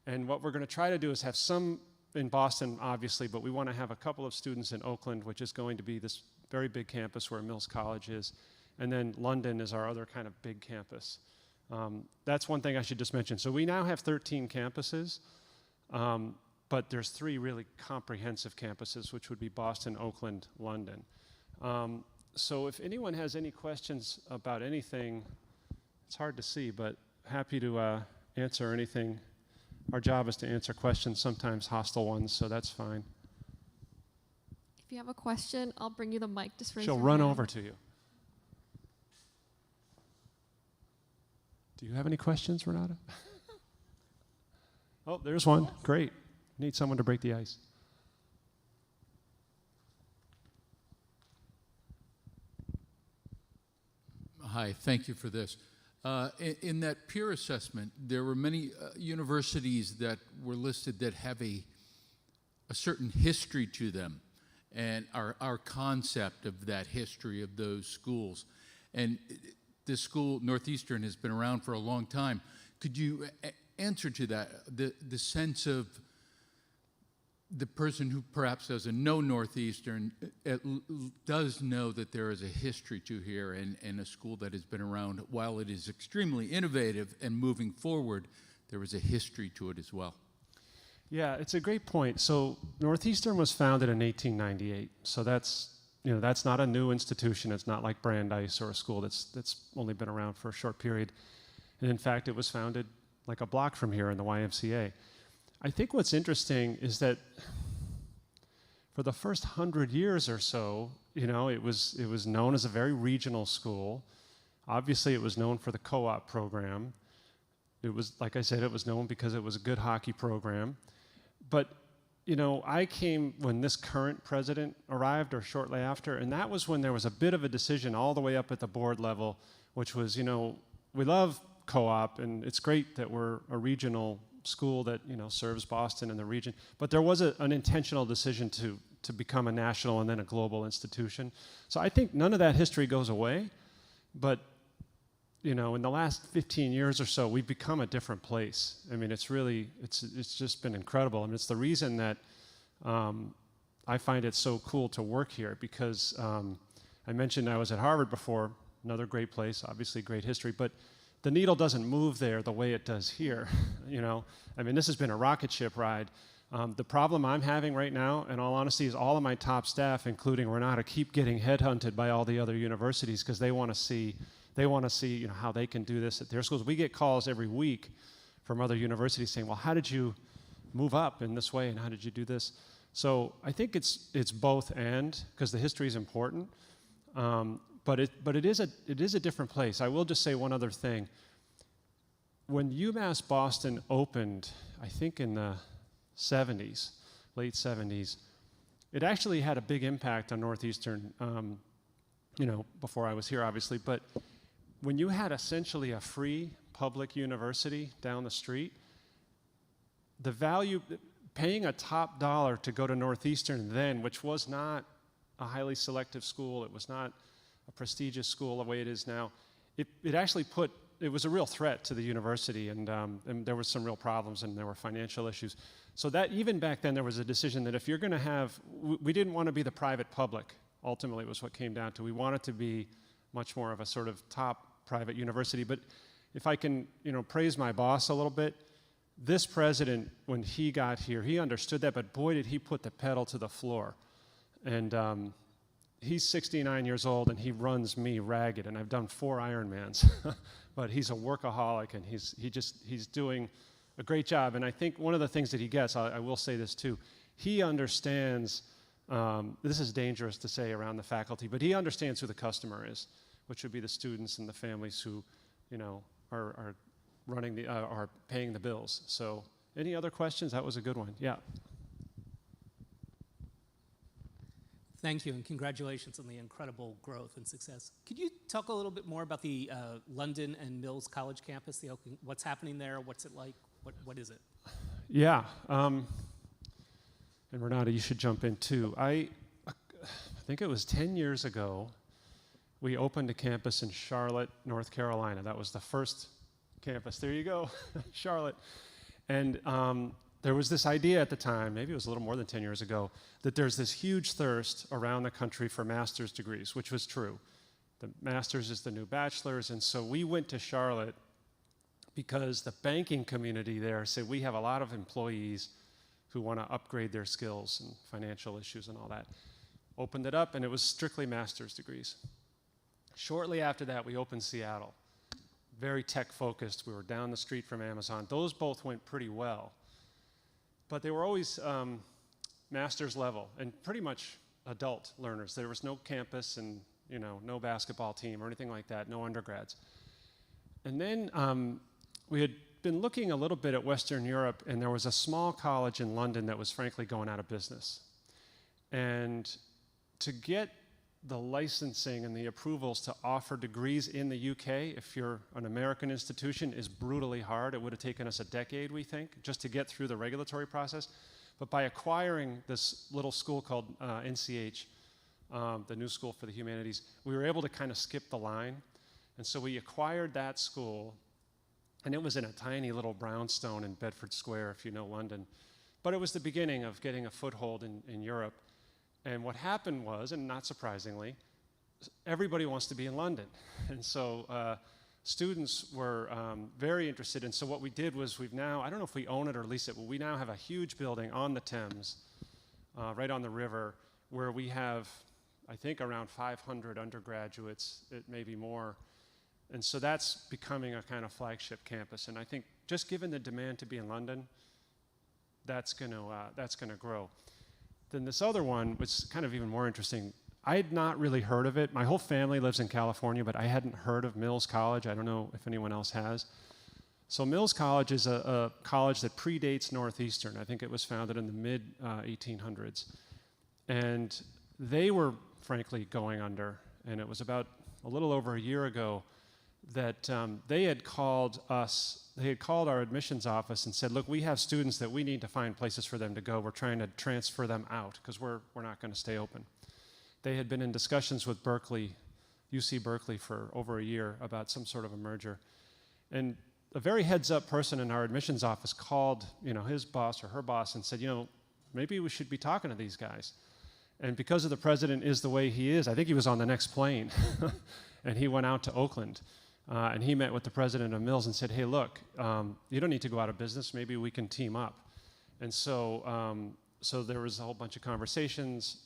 And what we're going to try to do is have some in Boston, obviously, but we want to have a couple of students in Oakland, which is going to be this very big campus where Mills College is. And then London is our other kind of big campus. That's one thing I should just mention. So we now have 13 campuses, but there's 3 really comprehensive campuses, which would be Boston, Oakland, London. So if anyone has any questions about anything, it's hard to see, but happy to answer anything. Our job is to answer questions, sometimes hostile ones, so that's fine. If you have a question, I'll bring you the mic. Just raise She'll your run hand. over to you. Do you have any questions, Renata? Oh, there's one. Great. Need someone to break the ice. Hi, thank you for this. In that peer assessment, there were many universities that were listed that have a certain history to them, and our concept of that history of those schools. And this school, Northeastern, has been around for a long time. Could you answer to that, the sense of the person who perhaps doesn't know Northeastern does know that there is a history to here and a school that has been around. While it is extremely innovative and moving forward, there is a history to it as well. Yeah, it's a great point. So Northeastern was founded in 1898. So that's, you know, that's not a new institution. It's not like Brandeis or a school that's only been around for a short period. And in fact, it was founded like a block from here in the YMCA. I think what's interesting is that for the first 100 years or so, you know, it was known as a very regional school. Obviously, it was known for the co-op program. It was, like I said, it was known because it was a good hockey program. But, you know, I came when this current president arrived or shortly after, and that was when there was a bit of a decision all the way up at the board level, which was, you know, we love co-op, and it's great that we're a regional school that, you know, serves Boston and the region, but there was an intentional decision to become a national and then a global institution. So I think none of that history goes away, but, you know, in the last 15 years or so, we've become a different place. I mean, it's really, it's just been incredible. I mean, it's the reason that I find it so cool to work here, because I mentioned I was at Harvard before, another great place, obviously great history, but the needle doesn't move there the way it does here, you know. I mean, this has been a rocket ship ride. The problem I'm having right now, in all honesty, is all of my top staff, including Renata, keep getting headhunted by all the other universities because they want to see, you know, how they can do this at their schools. We get calls every week from other universities saying, well, how did you move up in this way, and how did you do this? So I think it's both and, because the history is important. But it is a different place. I will just say one other thing. When UMass Boston opened, I think in the 70s, late 70s, it actually had a big impact on Northeastern, you know, before I was here, obviously. But when you had essentially a free public university down the street, the value, paying a top dollar to go to Northeastern then, which was not a highly selective school, it was not a prestigious school the way it is now, it actually it was a real threat to the university, and there were some real problems, and there were financial issues. So that even back then there was a decision that if you're going to have, we didn't want to be the private public, ultimately was what came down to. We wanted to be much more of a sort of top private university. But if I can, you know, praise my boss a little bit, this president, when he got here, he understood that, but boy did he put the pedal to the floor. And he's 69 years old, and he runs me ragged, and I've done 4 Ironmans. But he's a workaholic, and he's doing a great job. And I think one of the things that he gets, I will say this too, he understands, this is dangerous to say around the faculty, but he understands who the customer is. which would be the students and the families who, are running are paying the bills. So, any other questions? That was a good one. Yeah. Thank you, and congratulations on the incredible growth and success. Could you talk a little bit more about the London and Mills College campus? What's happening there? What's it like? What is it? Yeah. And Renata, you should jump in too. I think it was 10 years ago, we opened a campus in Charlotte, North Carolina. That was the first campus. There you go, Charlotte. And there was this idea at the time, maybe it was a little more than 10 years ago, that there's this huge thirst around the country for master's degrees, which was true. The master's is the new bachelor's, and so we went to Charlotte because the banking community there said we have a lot of employees who want to upgrade their skills and financial issues and all that. Opened it up, and it was strictly master's degrees. Shortly after that, we opened Seattle. Very tech-focused. We were down the street from Amazon. Those both went pretty well. But they were always master's level and pretty much adult learners. There was no campus and no basketball team or anything like that, no undergrads. And then we had been looking a little bit at Western Europe, and there was a small college in London that was frankly going out of business. And to get the licensing and the approvals to offer degrees in the UK, if you're an American institution, is brutally hard. It would have taken us a decade, we think, just to get through the regulatory process. But by acquiring this little school called NCH, the New School for the Humanities, we were able to kind of skip the line. And so we acquired that school, and it was in a tiny little brownstone in Bedford Square, if you know London. But it was the beginning of getting a foothold in Europe. And what happened was, and not surprisingly, everybody wants to be in London. And so students were very interested. And so what we did was we've now, I don't know if we own it or lease it, but we now have a huge building on the Thames, right on the river, where we have, I think, around 500 undergraduates, maybe more. And so that's becoming a kind of flagship campus. And I think just given the demand to be in London, that's going to grow. Then this other one was kind of even more interesting. I had not really heard of it. My whole family lives in California, but I hadn't heard of Mills College. I don't know if anyone else has. So Mills College is a college that predates Northeastern. I think it was founded in the mid-1800s. And they were, frankly, going under. And it was about a little over a year ago that they had called our admissions office and said, look, we have students that we need to find places for them to go. We're trying to transfer them out because we're not going to stay open. They had been in discussions with Berkeley, UC Berkeley, for over a year about some sort of a merger. And a very heads-up person in our admissions office called his boss or her boss and said, maybe we should be talking to these guys. And because of the president is the way he is, I think he was on the next plane. And he went out to Oakland. And he met with the president of Mills and said, hey, look, you don't need to go out of business. Maybe we can team up. And so there was a whole bunch of conversations,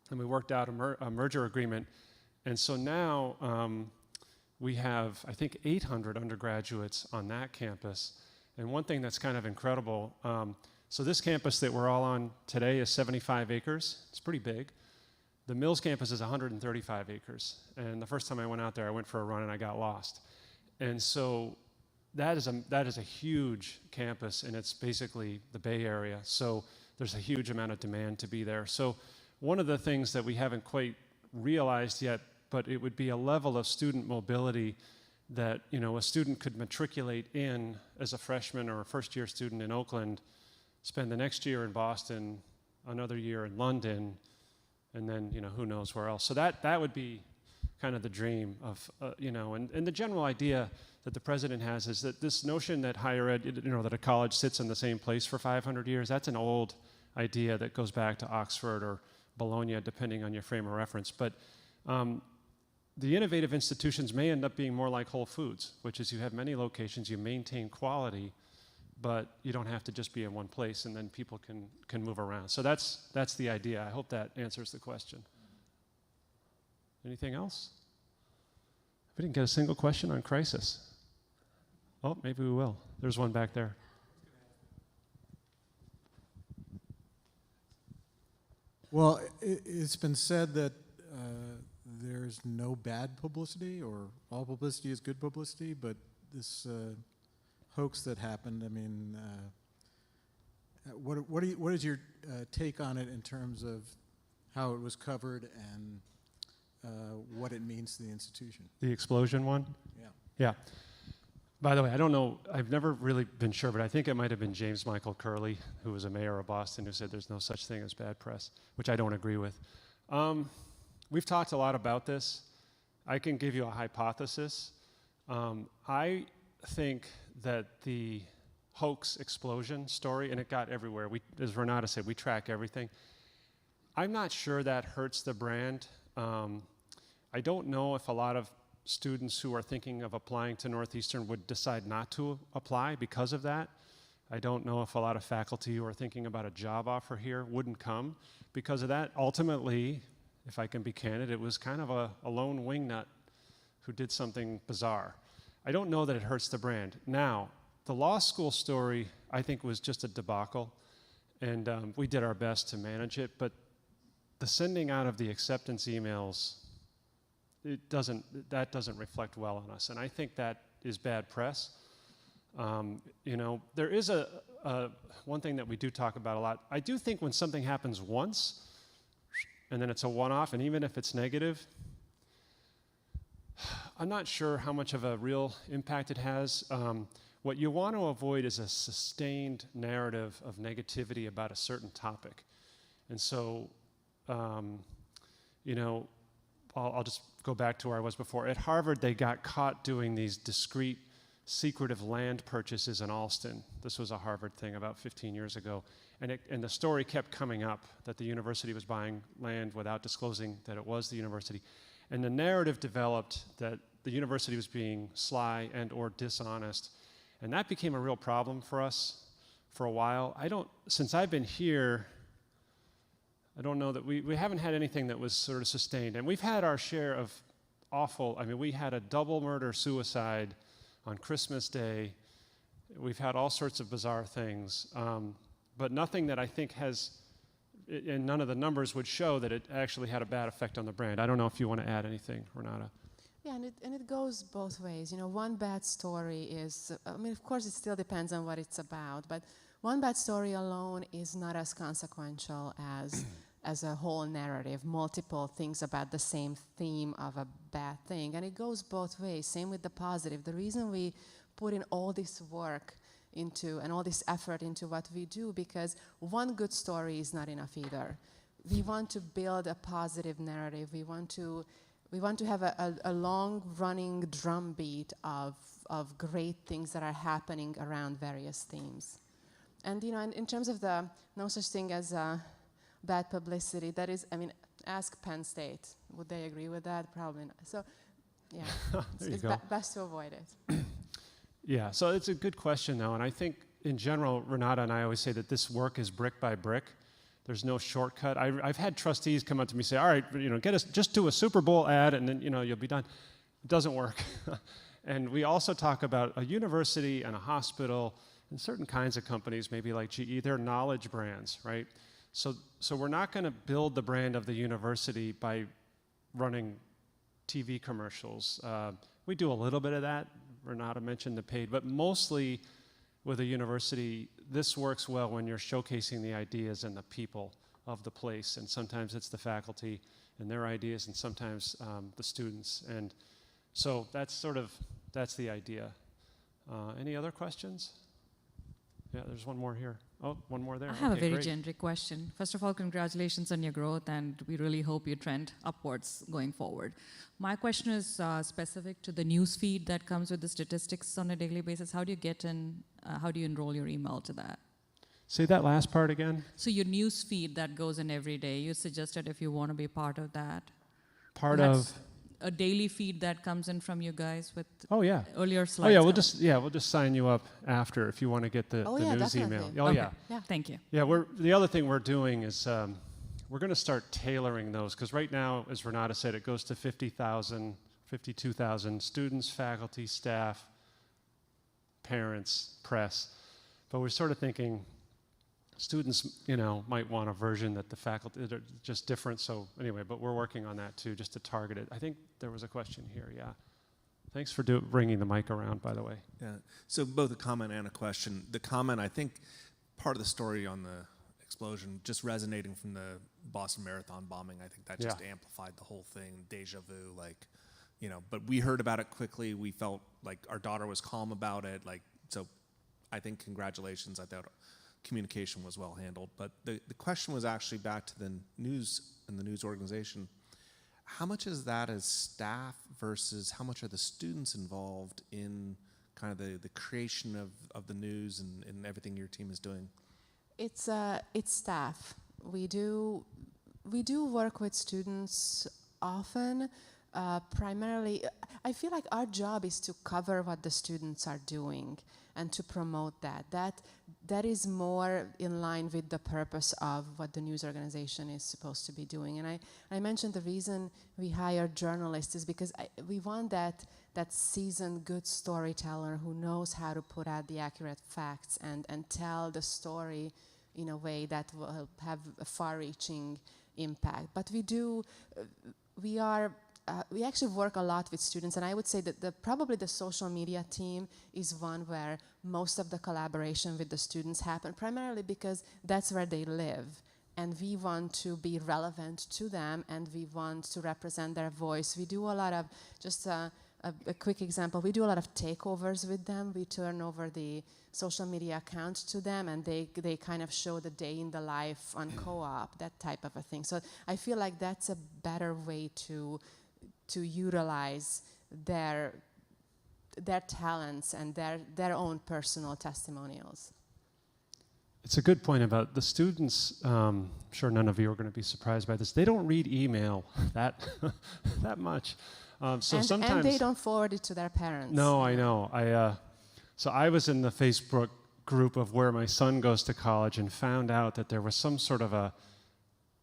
and we worked out a merger agreement. And so now we have, I think, 800 undergraduates on that campus. And one thing that's kind of incredible, so this campus that we're all on today is 75 acres. It's pretty big. The Mills campus is 135 acres. And the first time I went out there, I went for a run and I got lost. And so that is a huge campus, and it's basically the Bay Area. So there's a huge amount of demand to be there. So one of the things that we haven't quite realized yet, but it would be a level of student mobility that a student could matriculate in as a freshman or a first-year student in Oakland, spend the next year in Boston, another year in London, and then, who knows where else. So that would be kind of the dream of, and the general idea that the president has is that this notion that higher ed, that a college sits in the same place for 500 years, that's an old idea that goes back to Oxford or Bologna, depending on your frame of reference. But the innovative institutions may end up being more like Whole Foods, which is you have many locations, you maintain quality, but you don't have to just be in one place, and then people can move around. So that's the idea. I hope that answers the question. Anything else? We didn't get a single question on crisis. Oh, maybe we will. There's one back there. Well, it's been said that there's no bad publicity, or all publicity is good publicity, but this hoax that happened, I mean, what is your take on it in terms of how it was covered and what it means to the institution? The explosion one? Yeah. Yeah. By the way, I don't know, I've never really been sure, but I think it might have been James Michael Curley, who was a mayor of Boston, who said there's no such thing as bad press, which I don't agree with. We've talked a lot about this. I can give you a hypothesis. I think that the hoax explosion story, and it got everywhere. As Renata said, we track everything. I'm not sure that hurts the brand. I don't know if a lot of students who are thinking of applying to Northeastern would decide not to apply because of that. I don't know if a lot of faculty who are thinking about a job offer here wouldn't come because of that. Ultimately, if I can be candid, it was kind of a lone wingnut who did something bizarre. I don't know that it hurts the brand. Now, the law school story, I think, was just a debacle, and we did our best to manage it, but the sending out of the acceptance emails, that doesn't reflect well on us, and I think that is bad press. There is one thing that we do talk about a lot. I do think when something happens once, and then it's a one-off, and even if it's negative, I'm not sure how much of a real impact it has. What you want to avoid is a sustained narrative of negativity about a certain topic. And so, I'll just go back to where I was before. At Harvard, they got caught doing these discreet, secretive land purchases in Alston. This was a Harvard thing about 15 years ago. And the story kept coming up that the university was buying land without disclosing that it was the university. And the narrative developed that the university was being sly and or dishonest. And that became a real problem for us for a while. Since I've been here, I don't know that we haven't had anything that was sort of sustained. And we've had our share of we had a double murder-suicide on Christmas Day. We've had all sorts of bizarre things. But nothing that I think and none of the numbers would show that it actually had a bad effect on the brand. I don't know if you want to add anything, Renata. Yeah, and it goes both ways. One bad story is, of course it still depends on what it's about, but one bad story alone is not as consequential as a whole narrative, multiple things about the same theme of a bad thing. And it goes both ways, same with the positive. The reason we put in all this work and all this effort into what we do, because one good story is not enough either. We want to build a positive narrative. We want to have a long-running drumbeat of great things that are happening around various themes. And in terms of the no such thing as bad publicity, that is, ask Penn State. Would they agree with that? Probably not. So, yeah, it's best to avoid it. Yeah, so it's a good question, though, and I think in general, Renata and I always say that this work is brick by brick. There's no shortcut. I've had trustees come up to me and say, all right, get us, just do a Super Bowl ad and then, you'll be done. It doesn't work. And we also talk about a university and a hospital and certain kinds of companies, maybe like GE, they're knowledge brands, right? So we're not going to build the brand of the university by running TV commercials. We do a little bit of that. Renata mentioned the paid, but mostly with a university, this works well when you're showcasing the ideas and the people of the place, and sometimes it's the faculty and their ideas, and sometimes the students. And so that's the idea. Any other questions? Yeah, there's one more here. Oh, one more there. I have a very great. generic question. First of all, congratulations on your growth, and we really hope you trend upwards going forward. My question is specific to the news feed that comes with the statistics on a daily basis. How do you get in, how do you enroll your email to that? Say that last part again. So your news feed that goes in every day, you suggested if you want to be part of that. Part of? A daily feed that comes in from you guys with Oh earlier slides. yeah, we'll just sign you up after if you want to get the news definitely. email. Oh okay. Yeah, thank you. Yeah, the other thing we're doing is we're going to start tailoring those, because right now, as Renata said, it goes to 50,000, 52,000 students, faculty, staff, parents, press. But we're sort of thinking students, might want a version that the faculty, they're just different. So anyway, but we're working on that too, just to target it. I think there was a question here, yeah. Thanks for bringing the mic around, by the way. Yeah, so both a comment and a question. The comment, I think part of the story on the explosion, just resonating from the Boston Marathon bombing, I think that just amplified the whole thing, deja vu, but we heard about it quickly. We felt like our daughter was calm about it, so I think congratulations. I thought communication was well handled. But the question was actually back to the news and the news organization. How much is that as staff versus how much are the students involved in kind of the creation of the news and everything your team is doing? It's staff. We do work with students often. Primarily, I feel like our job is to cover what the students are doing and to promote that. That is more in line with the purpose of what the news organization is supposed to be doing. And I mentioned the reason we hire journalists is because we want that seasoned, good storyteller who knows how to put out the accurate facts and tell the story in a way that will have a far-reaching impact. But we actually work a lot with students, and I would say that probably the social media team is one where most of the collaboration with the students happen, primarily because that's where they live. And we want to be relevant to them, and we want to represent their voice. We do a lot of, just a quick example, we do a lot of takeovers with them. We turn over the social media account to them, and they kind of show the day in the life on co-op, that type of a thing. So I feel like that's a better way to utilize their talents and their own personal testimonials. It's a good point about the students. I'm sure none of you are going to be surprised by this. They don't read email that much. Sometimes, and they don't forward it to their parents. No, I know. So I was in the Facebook group of where my son goes to college and found out that there was some sort of a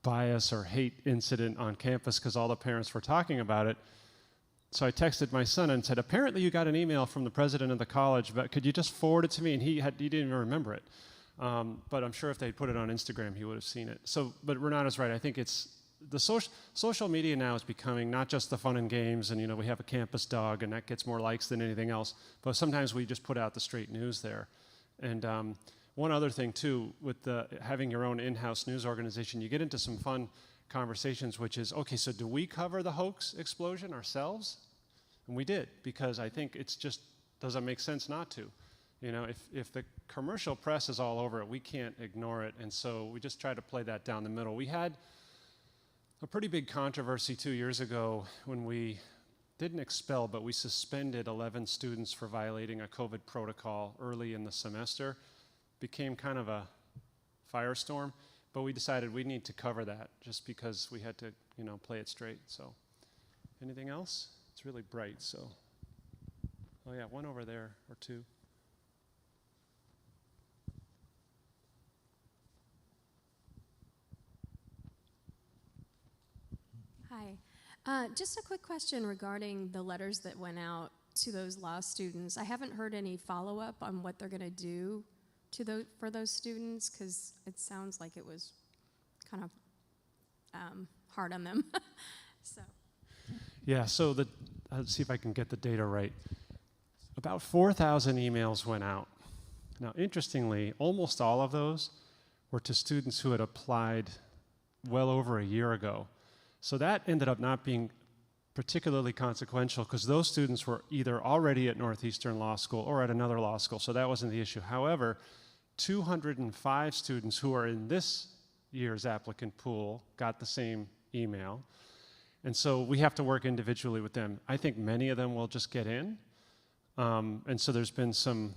bias or hate incident on campus because all the parents were talking about it. So I texted my son and said, apparently you got an email from the president of the college, but could you just forward it to me? And he didn't even remember it. But I'm sure if they put it on Instagram, he would have seen it. But Renata's right. I think it's the social media now is becoming not just the fun and games, and we have a campus dog, and that gets more likes than anything else. But sometimes we just put out the straight news there. And one other thing too, with having your own in-house news organization, you get into some fun conversations, which is, okay, so do we cover the hoax explosion ourselves? And we did, because I think it's just doesn't make sense not to. If the commercial press is all over it, we can't ignore it. And so we just try to play that down the middle. We had a pretty big controversy 2 years ago when we didn't expel, but we suspended 11 students for violating a COVID protocol early in the semester. Became kind of a firestorm, but we decided we need to cover that just because we had to, play it straight. So, anything else? It's really bright, so. Oh yeah, one over there, or two. Hi. Just a quick question regarding the letters that went out to those law students. I haven't heard any follow-up on what they're going to do for those students, because it sounds like it was kind of hard on them. Yeah, so let's see if I can get the data right. About 4,000 emails went out. Now, interestingly, almost all of those were to students who had applied well over a year ago. So that ended up not being particularly consequential because those students were either already at Northeastern Law School or at another law school, so that wasn't the issue. However, 205 students who are in this year's applicant pool got the same email. And so we have to work individually with them. I think many of them will just get in. And so there's been some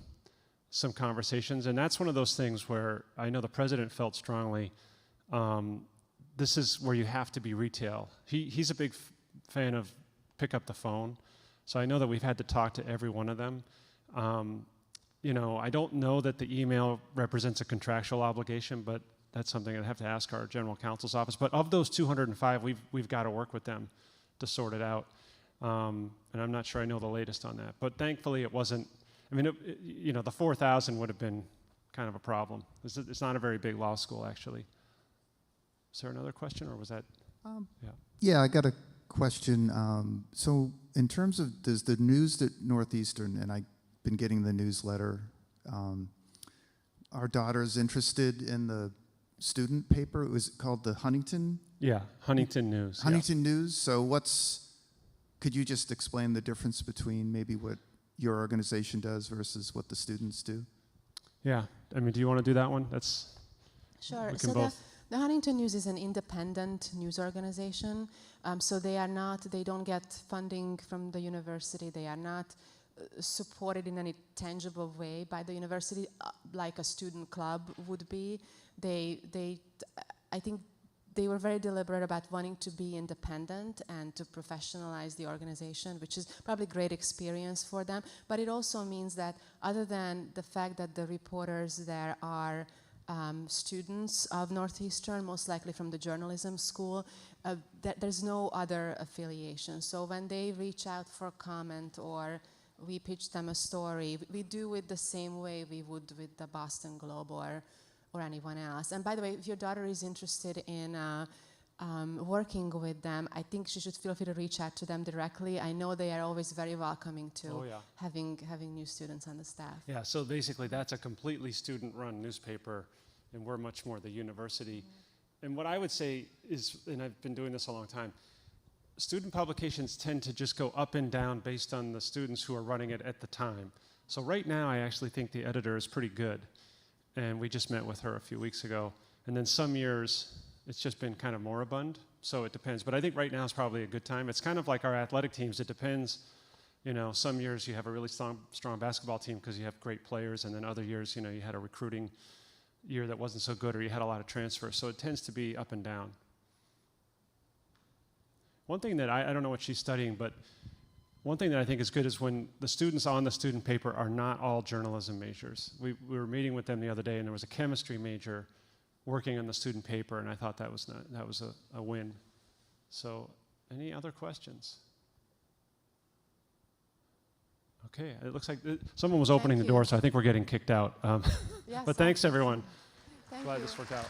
conversations. And that's one of those things where I know the president felt strongly, this is where you have to be retail. He's a big fan of pick up the phone. So I know that we've had to talk to every one of them. I don't know that the email represents a contractual obligation, but that's something I'd have to ask our general counsel's office. But of those 205, we've got to work with them to sort it out. And I'm not sure I know the latest on that. But thankfully it wasn't, the 4,000 would have been kind of a problem. It's not a very big law school, actually. Is there another question, or was that? Yeah. Yeah, I got a question. So in terms of, does the news at Northeastern, and I've been getting the newsletter, our daughter's interested in the student paper. It was called the Huntington? Yeah, Huntington News. Huntington News. So could you just explain the difference between maybe what your organization does versus what the students do? Yeah, I mean, do you want to do that one? Sure. We can So both. the Huntington News is an independent news organization. So they don't get funding from the university. They are not supported in any tangible way by the university, like a student club would be. I think they were very deliberate about wanting to be independent and to professionalize the organization, which is probably a great experience for them. But it also means that other than the fact that the reporters there are students of Northeastern, most likely from the journalism school, there's no other affiliation. So when they reach out for comment or we pitch them a story, we do it the same way we would with the Boston Globe or anyone else. And by the way, if your daughter is interested in working with them, I think she should feel free to reach out to them directly. I know they are always very welcoming to having new students on the staff. Yeah, so basically that's a completely student-run newspaper, and we're much more the university. And what I would say is, and I've been doing this a long time, student publications tend to just go up and down based on the students who are running it at the time. So right now, I actually think the editor is pretty good. And we just met with her a few weeks ago. And then some years, it's just been kind of moribund. So it depends. But I think right now is probably a good time. It's kind of like our athletic teams. It depends. You know, some years you have a really strong basketball team because you have great players. And then other years, you know, you had a recruiting year that wasn't so good, or you had a lot of transfers. So it tends to be up and down. One thing that I don't know what she's studying, but one thing that I think is good is when the students on the student paper are not all journalism majors. We were meeting with them the other day, and there was a chemistry major working on the student paper, and I thought that was a win. So, any other questions? Okay, it looks like someone was opening the door, so I think we're getting kicked out. Yes, but thanks, everyone. Glad this worked out.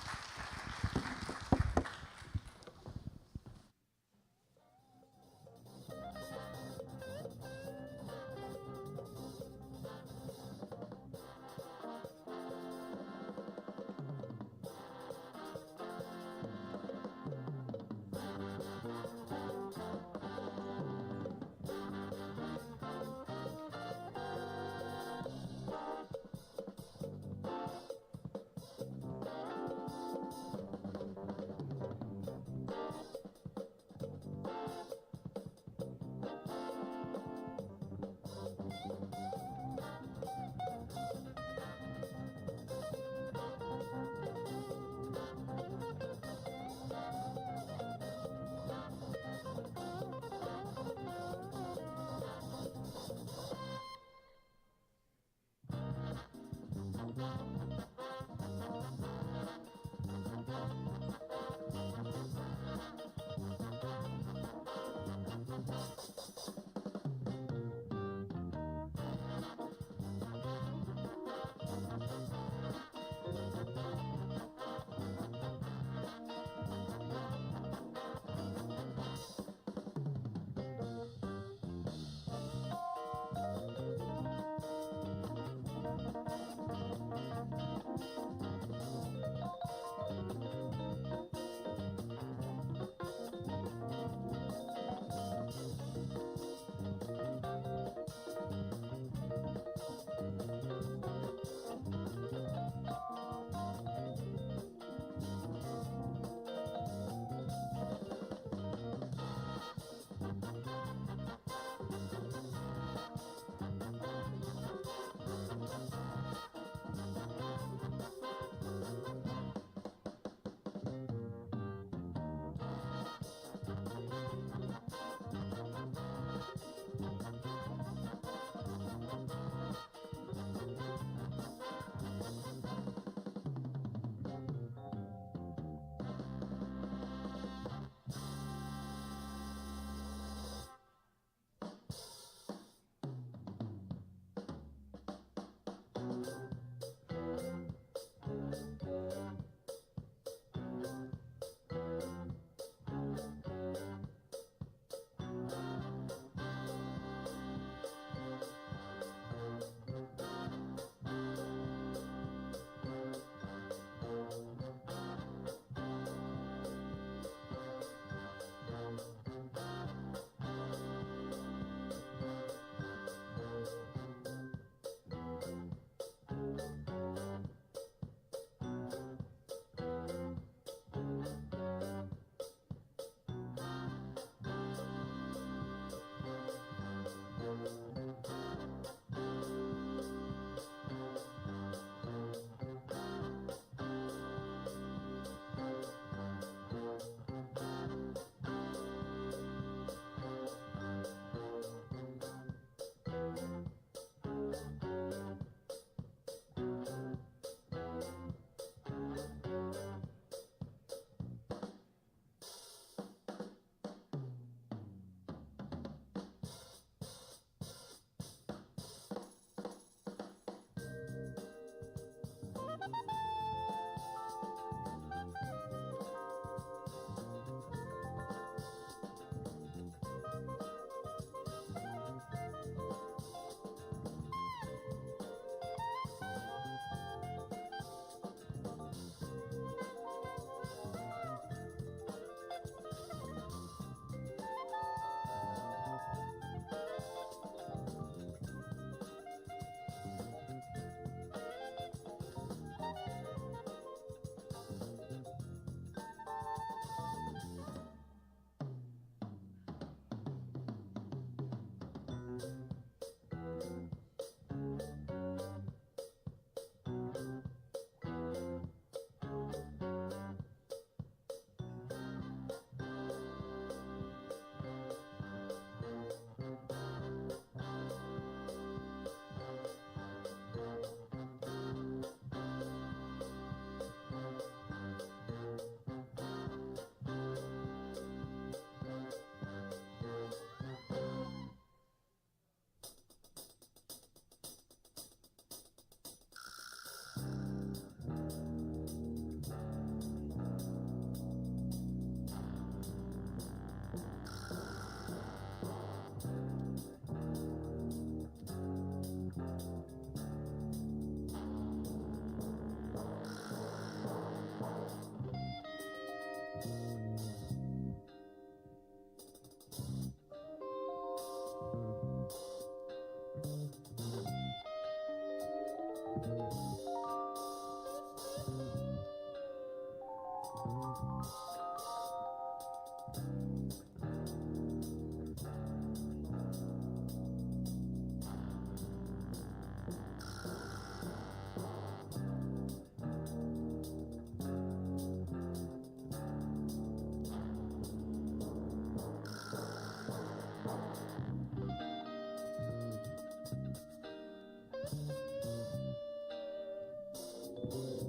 Thank